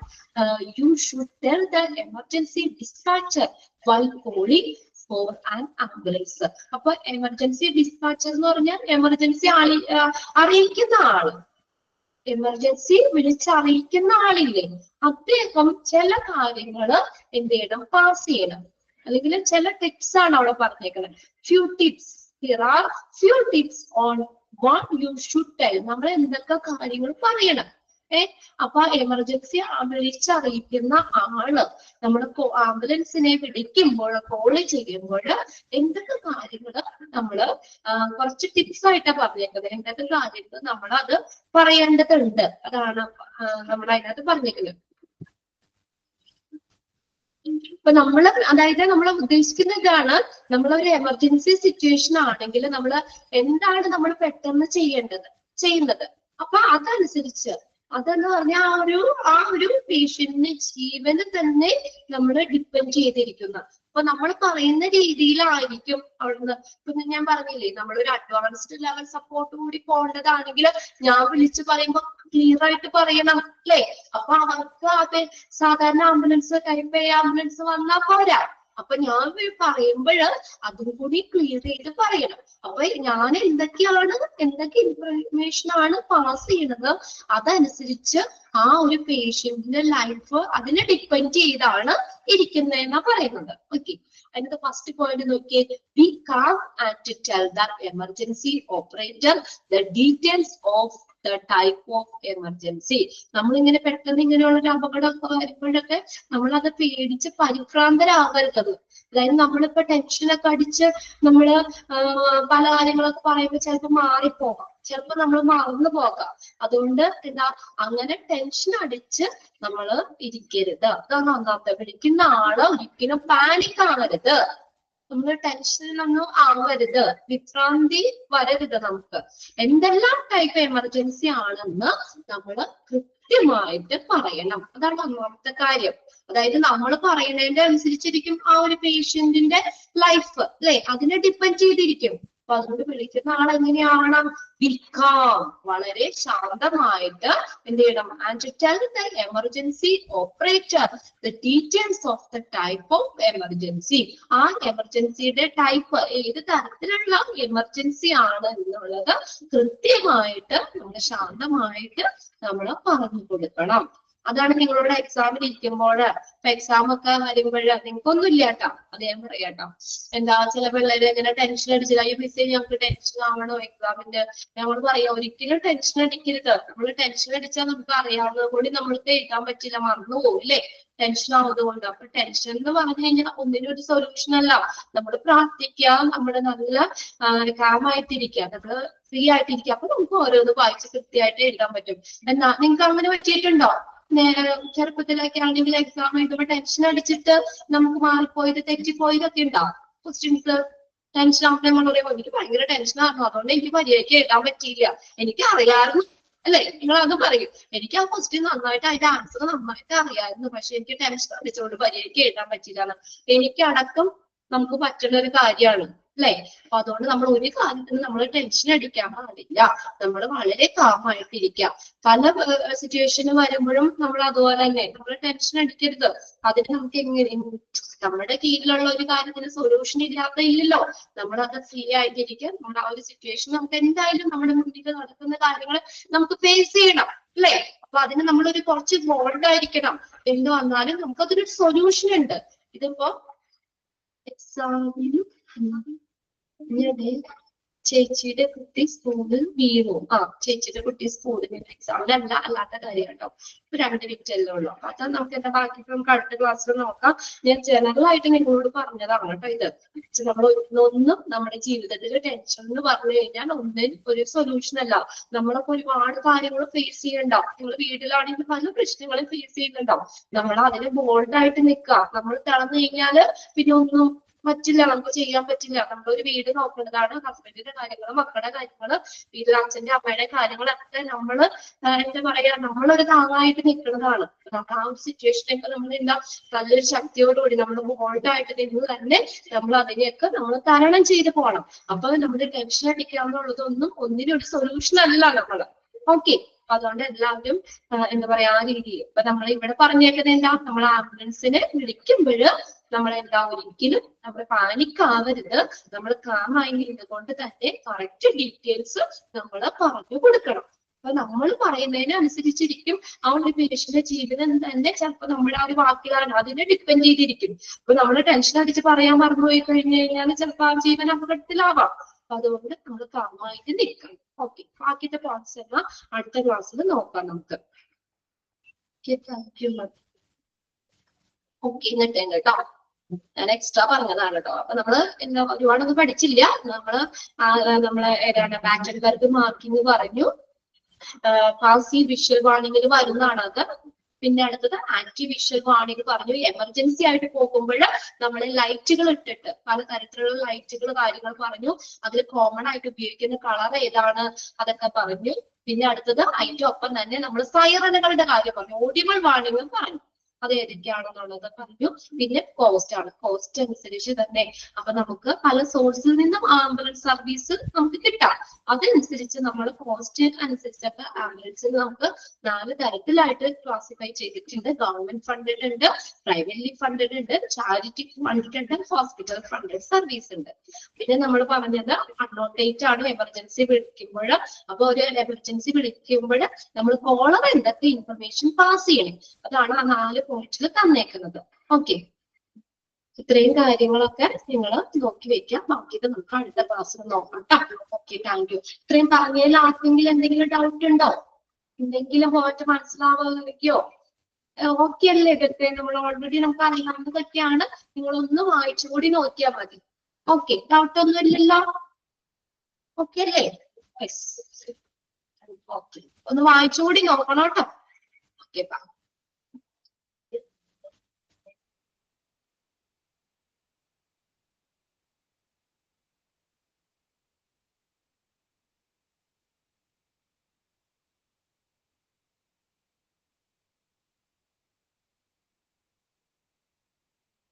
you should tell the emergency dispatcher while calling for an ambulance. അപ്പൊ എമർജൻസി ഡിസ്പാച്ചർ എന്ന് പറഞ്ഞാൽ എമർജൻസി അറിയിക്കുന്ന ആള്, എമർജൻസി വിളിച്ചറിയിക്കുന്ന ആളില്ലേ, അദ്ദേഹം ചില കാര്യങ്ങള് എന്ത് ചെയ്യണം, പാസ് ചെയ്യണം. അല്ലെങ്കിൽ ചില ടിപ്സ് ആണ് അവിടെ പറഞ്ഞേക്കുന്നത്. Few tips, here are few tips on what you should tell. നമ്മൾ എന്തൊക്കെ കാര്യങ്ങൾ പറയണം. അപ്പൊ എമർജൻസി വിളിച്ചറിയിക്കുന്ന ആള് നമ്മൾ ആംബുലൻസിനെ വിളിക്കുമ്പോൾ, കോള് ചെയ്യുമ്പോൾ എന്തൊക്കെ കാര്യങ്ങള് നമ്മള് കുറച്ച് ടിപ്സ് ആയിട്ടാണ് പറഞ്ഞേക്കുന്നത്. എന്തൊക്കെ കാര്യങ്ങൾ നമ്മൾ അത് പറയേണ്ടതുണ്ട്, അതാണ് നമ്മൾ അതിനകത്ത് പറഞ്ഞേക്കുന്നത്. ഇപ്പൊ നമ്മള് അതായത് നമ്മൾ ഉദ്ദേശിക്കുന്നതാണ്, നമ്മളൊരു എമർജൻസി സിറ്റുവേഷൻ ആണെങ്കിൽ നമ്മൾ എന്താണ് നമ്മൾ പെട്ടെന്ന് ചെയ്യുന്നത്. അപ്പൊ അതനുസരിച്ച് അതെന്ന് പറഞ്ഞാൽ ആ ഒരു പേഷ്യന്റിന് ജീവന് തന്നെ നമ്മൾ ഡിപ്പെൻഡ് ചെയ്തിരിക്കുന്ന. അപ്പൊ നമ്മൾ പറയുന്ന രീതിയിലായിരിക്കും അവിടുന്ന്. ഇപ്പൊ ഞാൻ പറഞ്ഞില്ലേ, നമ്മളൊരു അഡ്വാൻസ്ഡ് ലെവൽ സപ്പോർട്ട് കൂടി പോകേണ്ടതാണെങ്കിൽ ഞാൻ വിളിച്ചു പറയുമ്പോ ക്ലിയർ ആയിട്ട് പറയണം അല്ലേ. അപ്പൊ അവർക്ക് അത് സാധാരണ ആംബുലൻസ് ടൈപ്പ് ആംബുലൻസ് വന്നാൽ പോരാ. അപ്പൊ ഞാൻ പറയുമ്പോൾ അതും കൂടി ക്ലിയർ ചെയ്ത് പറയണം. അപ്പൊ ഞാൻ എന്തൊക്കെ ഇൻഫർമേഷൻ ആണ് പാസ് ചെയ്യുന്നത് അതനുസരിച്ച് ആ ഒരു പേഷ്യന്റിന്റെ ലൈഫ് അതിനെ ഡിപ്പെൻഡ് ചെയ്താണ് ഇരിക്കുന്നതെന്നാ പറയുന്നത്. ഓക്കെ, അതിന്റെ ഫസ്റ്റ് പോയിന്റ് നോക്കിയേ, B calm and tell the emergency operator the details of the type of emergency. നമ്മളിങ്ങനെ പെട്ടെന്ന് ഇങ്ങനെയുള്ള ഒരു അപകടമൊക്കെ വരുമ്പോഴൊക്കെ നമ്മളത് പേടിച്ച് പരിഭ്രാന്തരാകരുത്. അതായത് നമ്മളിപ്പോ ടെൻഷനൊക്കെ അടിച്ച് നമ്മള് പല കാര്യങ്ങളൊക്കെ പറയുമ്പോൾ ചിലപ്പോൾ മാറിപ്പോകാം, ചിലപ്പോൾ നമ്മൾ മറന്നു പോകാം. അതുകൊണ്ട് അങ്ങനെ ടെൻഷൻ അടിച്ച് നമ്മള് ഇരിക്കരുത്. അതാണ് ഒന്നാമത്തെ. വിളിക്കുന്ന ആള് ഒരിക്കലും പാനിക് ആവരുത്, നമ്മൾ ടെൻഷനൊന്നും ആവരുത്, വിഭ്രാന്തി വരരുത്. നമുക്ക് എന്തെല്ലാം ടൈപ്പ് എമർജൻസി ആണെന്ന് നമ്മൾ കൃത്യമായിട്ട് പറയണം. അതാണ് ഒന്നാമത്തെ കാര്യം. അതായത് നമ്മൾ പറയുന്നതിന്റെ അനുസരിച്ചിരിക്കും ആ ഒരു പേഷ്യന്റിന്റെ ലൈഫ് അല്ലെ, അതിനെ ഡിപ്പെൻഡ് ചെയ്തിരിക്കും. അപ്പൊ അതുകൊണ്ട് വിളിക്കുന്ന ആൾ എങ്ങനെയാവണം, വിൽക്കാം, വളരെ ശാന്തമായിട്ട് എന്ത് ചെയ്യണം, and tell the emergency operator the details of the type of emergency. ആ എമർജൻസിയുടെ ടൈപ്പ്, ഏത് തരത്തിലുള്ള എമർജൻസി ആണ് എന്നുള്ളത് കൃത്യമായിട്ട് നമ്മൾ ശാന്തമായിട്ട് നമ്മൾ പറഞ്ഞു കൊടുക്കണം. അതാണ് നിങ്ങളോട് എക്സാമിന് ഇരിക്കുമ്പോൾ, ഇപ്പൊ എക്സാം ഒക്കെ വരുമ്പോൾ നിങ്ങൾക്കൊന്നും ഇല്ല കേട്ടോ, അദ്ദേഹം പറയാട്ടോ. ചില പിള്ളേര് ഇങ്ങനെ ടെൻഷൻ അടിച്ചില്ല, ഈ മിസ്സേ ഞങ്ങൾക്ക് ടെൻഷൻ ആവണോ എക്സാമിന്റെ, ഞങ്ങൾ പറയാം ഒരിക്കലും ടെൻഷൻ അടിക്കരുത്. നമ്മൾ ടെൻഷൻ അടിച്ചാൽ നമുക്ക് അറിയാവുന്നത് കൂടി നമ്മൾക്ക് എഴുതാൻ പറ്റില്ല, മറന്നു പോകും അല്ലേ, ടെൻഷൻ ആവുന്നതുകൊണ്ട്. അപ്പൊ ടെൻഷൻ എന്ന് പറഞ്ഞു കഴിഞ്ഞാൽ ഒന്നിനും ഒരു സൊല്യൂഷൻ അല്ല. നമ്മൾ പ്രാർത്ഥിക്കുക, നമ്മുടെ നല്ല കാമായിട്ടിരിക്കുക, നമ്മള് ഫ്രീ ആയിട്ടിരിക്കുക. അപ്പൊ നമുക്ക് ഓരോന്ന് വായിച്ച് കൃത്യമായിട്ട് എഴുതാൻ പറ്റും. എന്നാ നിങ്ങൾക്ക് അങ്ങനെ പറ്റിയിട്ടുണ്ടോ? ചെറുപ്പത്തിലൊക്കെ ആണെങ്കിൽ എക്സാം എഴുതുമ്പോൾ ടെൻഷൻ അടിച്ചിട്ട് നമുക്ക് മാറിപ്പോയത് തെറ്റിപ്പോയതൊക്കെ ഉണ്ടാവും ക്വസ്റ്റ്യൻസ്. ടെൻഷൻ ആവുമ്പോൾ നമ്മൾ പറയുമ്പോൾ എനിക്ക് ഭയങ്കര ടെൻഷനായിരുന്നു, അതുകൊണ്ട് എനിക്ക് പരീക്ഷയ്ക്ക് എഴുതാൻ പറ്റിയില്ല. എനിക്ക് അറിയാമായിരുന്നു അല്ലെ? നിങ്ങൾ അത് പറയും, എനിക്ക് ആ ക്വസ്റ്റ്യൻ നന്നായിട്ട് അതിന്റെ ആൻസർ നന്നായിട്ട് അറിയാമായിരുന്നു, പക്ഷെ എനിക്ക് ടെൻഷൻ അടിച്ചുകൊണ്ട് പരീക്ഷയ്ക്ക് എഴുതാൻ പറ്റില്ല. എനിക്കടക്കം നമുക്ക് പറ്റുന്ന ഒരു കാര്യമാണ് അല്ലെ? അപ്പൊ അതുകൊണ്ട് നമ്മൾ ഒരു കാര്യത്തിന് നമ്മൾ ടെൻഷൻ അടിക്കാൻ പാടില്ല. നമ്മൾ വളരെ കാമായിട്ടിരിക്കുക. പല സിറ്റുവേഷന് വരുമ്പോഴും നമ്മൾ അതുപോലെ തന്നെ നമ്മൾ ടെൻഷൻ അടിക്കരുത്. അതിന് നമുക്ക് എങ്ങനെ, നമ്മുടെ കീഴിലുള്ള ഒരു കാര്യത്തിന് സൊല്യൂഷൻ ഇല്ലല്ലോ. നമ്മൾ അത് ഫ്രീ ആയിട്ടിരിക്കുക. നമ്മുടെ ആ ഒരു സിറ്റുവേഷൻ നമുക്ക് എന്തായാലും നമ്മുടെ മുന്നിൽ നടക്കുന്ന കാര്യങ്ങൾ നമുക്ക് ഫേസ് ചെയ്യണം അല്ലെ? അപ്പൊ അതിന് നമ്മളൊരു കുറച്ച് ബോൾഡ് ആയിരിക്കണം. എന്ത് വന്നാലും നമുക്ക് അതിനൊരു സൊല്യൂഷൻ ഉണ്ട്. ഇതിപ്പോ എക്സാമിന് ചേച്ചിയുടെ കുട്ടി സ്കൂളിൽ വീണു. ചേച്ചിയുടെ കുട്ടി സ്കൂളിൽ എക്സാമിലല്ല, അല്ലാത്ത കാര്യം കേട്ടോ. ഇപ്പൊ 2 മിനിറ്റല്ലേ ഉള്ളൂ. അത് നമുക്ക് എന്താ ബാക്കി നമുക്ക് അടുത്ത ക്ലാസ്സിൽ നോക്കാം. ഞാൻ ജനറൽ ആയിട്ട് നിങ്ങളോട് പറഞ്ഞതാണ് കേട്ടോ ഇത്. നമ്മൾ ഒന്നും നമ്മുടെ ജീവിതത്തിൽ ടെൻഷൻ എന്ന് പറഞ്ഞു കഴിഞ്ഞാൽ ഒന്നിനും ഒരു സൊല്യൂഷൻ അല്ല. നമ്മളൊക്കെ ഒരുപാട് കാര്യങ്ങൾ ഫേസ് ചെയ്യണ്ടാവും. നിങ്ങൾ വീട്ടിലാണെങ്കിൽ പല പ്രശ്നങ്ങളും ഫേസ് ചെയ്യുന്നുണ്ടാവും. നമ്മൾ അതിന് ബോൾഡായിട്ട് നിൽക്കുക. നമ്മൾ തളർന്നു കഴിഞ്ഞാല് പിന്നെ ഒന്നും പറ്റില്ല, നമുക്ക് ചെയ്യാൻ പറ്റില്ല. നമ്മളൊരു വീട് നോക്കേണ്ടതാണ്. ഹസ്ബൻഡിന്റെ കാര്യങ്ങള്, മക്കളുടെ കാര്യങ്ങള്, വീട്ടിൽ അച്ഛന്റെ അമ്മയുടെ കാര്യങ്ങളൊക്കെ നമ്മള് എന്താ പറയാ, നമ്മളൊരു താങ്ങായിട്ട് നിൽക്കുന്നതാണ്. നമ്മൾ ആ ഒരു സിറ്റുവേഷനൊക്കെ നമ്മൾ എന്താ നല്ലൊരു ശക്തിയോടുകൂടി നമ്മൾ ബോൾഡായിട്ട് നിന്ന് തന്നെ നമ്മൾ അതിനെയൊക്കെ നമ്മൾ തരണം ചെയ്ത് പോകണം. അപ്പൊ നമ്മുടെ ടെൻഷൻ അടിക്കാന്നുള്ളതൊന്നും ഒന്നിനും ഒരു സൊല്യൂഷൻ അല്ല നമ്മള്. ഓക്കെ, അതുകൊണ്ട് എല്ലാവരും എന്താ പറയാ ആ രീതിയിൽ ഇപ്പൊ നമ്മൾ ഇവിടെ പറഞ്ഞേക്കുന്നത് എന്താ, നമ്മൾ ആംബുലൻസിനെ വിളിക്കുമ്പോൾ നമ്മൾ എന്താ ഒരിക്കലും നമ്മൾ പാനിക്കാവരുത്. നമ്മൾ കാമായി ഇരുന്നുകൊണ്ട് തന്നെ കറക്റ്റ് ഡീറ്റെയിൽസ് നമ്മൾ പറഞ്ഞു കൊടുക്കണം. അപ്പൊ നമ്മൾ പറയുന്നതിനനുസരിച്ചിരിക്കും ആ ഒരു പേഷ്യന്റെ ജീവിതം തന്നെ ചിലപ്പോൾ നമ്മുടെ ആ ഒരു വാക്കിലാണ് അതിനെ ഡിപ്പെൻഡ് ചെയ്തിരിക്കും. അപ്പൊ നമ്മൾ ടെൻഷൻ അടിച്ച് പറയാൻ മറന്നുപോയി കഴിഞ്ഞു കഴിഞ്ഞാൽ ചിലപ്പോൾ ആ ജീവൻ അപകടത്തിലാവാം. അതുകൊണ്ട് നമ്മൾ കാമായിട്ട് നിൽക്കണം. ഓക്കെ, ബാക്കിത്തെ പോയിന്റ്സ് എല്ലാം അടുത്ത ക്ലാസ്സിൽ നോക്കാം നമുക്ക്. ഓക്കെ, എന്നിട്ട് കേട്ടോ ഞാൻ എക്സ്ട്രാ പറഞ്ഞതാണ് കേട്ടോ. അപ്പൊ നമ്മള് എന്താ ഒരുപാടൊന്നും പഠിച്ചില്ല. നമ്മള് ഏതാണ് ബാറ്റൻബർഗ് മാർക്കിംഗ് പറഞ്ഞു. പാസീവ് വിഷ്വൽ വാർണിംഗിൽ വരുന്നതാണ് അത്. പിന്നെ അടുത്തത് ആന്റി വിഷ്വൽ വാർണിംഗ് പറഞ്ഞു. എമർജൻസി ആയിട്ട് പോകുമ്പോൾ നമ്മൾ ലൈറ്റുകൾ ഇട്ടിട്ട് പലതരത്തിലുള്ള ലൈറ്റുകൾ കാര്യങ്ങൾ പറഞ്ഞു. അതിൽ കോമൺ ആയിട്ട് ഉപയോഗിക്കുന്ന കളർ ഏതാണ് അതൊക്കെ പറഞ്ഞു. പിന്നെ അടുത്തത് അതിന്റെ ഒപ്പം തന്നെ നമ്മൾ സൈറനുകളുടെ കാര്യം പറഞ്ഞു. ഓഡിബിൾ വാർണിംഗും പറഞ്ഞു. അത് ഏതൊക്കെയാണെന്നുള്ളത് പറഞ്ഞു. പിന്നെ കോസ്റ്റ് ആണ്. കോസ്റ്റ് അനുസരിച്ച് തന്നെ അപ്പൊ നമുക്ക് പല സോഴ്സിൽ നിന്നും ആംബുലൻസ് സർവീസ് നമുക്ക് കിട്ടാം. അതനുസരിച്ച് നമ്മൾ കോസ്റ്റ് അനുസരിച്ചൊക്കെ ആംബുലൻസിൽ നമുക്ക് 4 തരത്തിലായിട്ട് ക്ലാസിഫൈ ചെയ്തിട്ടുണ്ട്. ഗവൺമെന്റ് ഫണ്ടഡ് ഉണ്ട്, പ്രൈവറ്റ്ലി ഫണ്ടഡ് ഉണ്ട്, ചാരിറ്റി ഫണ്ടഡ് ഉണ്ട്, ഹോസ്പിറ്റൽ ഫണ്ടഡ് സർവീസ് ഉണ്ട്. പിന്നെ നമ്മൾ പറഞ്ഞത് അൺനോട്ടേറ്റ് ആണ് എമർജൻസി വിളിക്കുമ്പോൾ. അപ്പൊ ഒരു എമർജൻസി വിളിക്കുമ്പോൾ നമ്മൾ കോളർ എന്തൊക്കെ ഇൻഫർമേഷൻ പാസ് ചെയ്യണം, അതാണ് ആ 4 പോയിന്റിൽ തന്നേക്കുന്നത്. ഓക്കെ, ഇത്രയും കാര്യങ്ങളൊക്കെ നിങ്ങൾ നോക്കി വെക്കാം. ബാക്കിയത് നമുക്ക് അടുത്ത ക്ലാസ്സിൽ നോക്കാം കേട്ടോ. Okay, thank you. ഇത്രയും പറഞ്ഞതിൽ ആർക്കെങ്കിലും എന്തെങ്കിലും ഡൗട്ട് ഉണ്ടോ? എന്തെങ്കിലും പോയിട്ട് മനസ്സിലാവാതിരിക്കോ? ഓക്കെ അല്ലേ? ഇതൊക്കെ നമ്മൾ ഓൾറെഡി നമുക്ക് അറിയാവുന്നതൊക്കെയാണ്. നിങ്ങളൊന്ന് വായിച്ചുകൂടി നോക്കിയാൽ മതി. ഓക്കെ, ഡൗട്ട് ഒന്നും ഇല്ലല്ലോ? ഓക്കെ അല്ലേ? ഓക്കെ, ഒന്ന് വായിച്ചുകൂടി നോക്കണം കേട്ടോ. ഓക്കെ,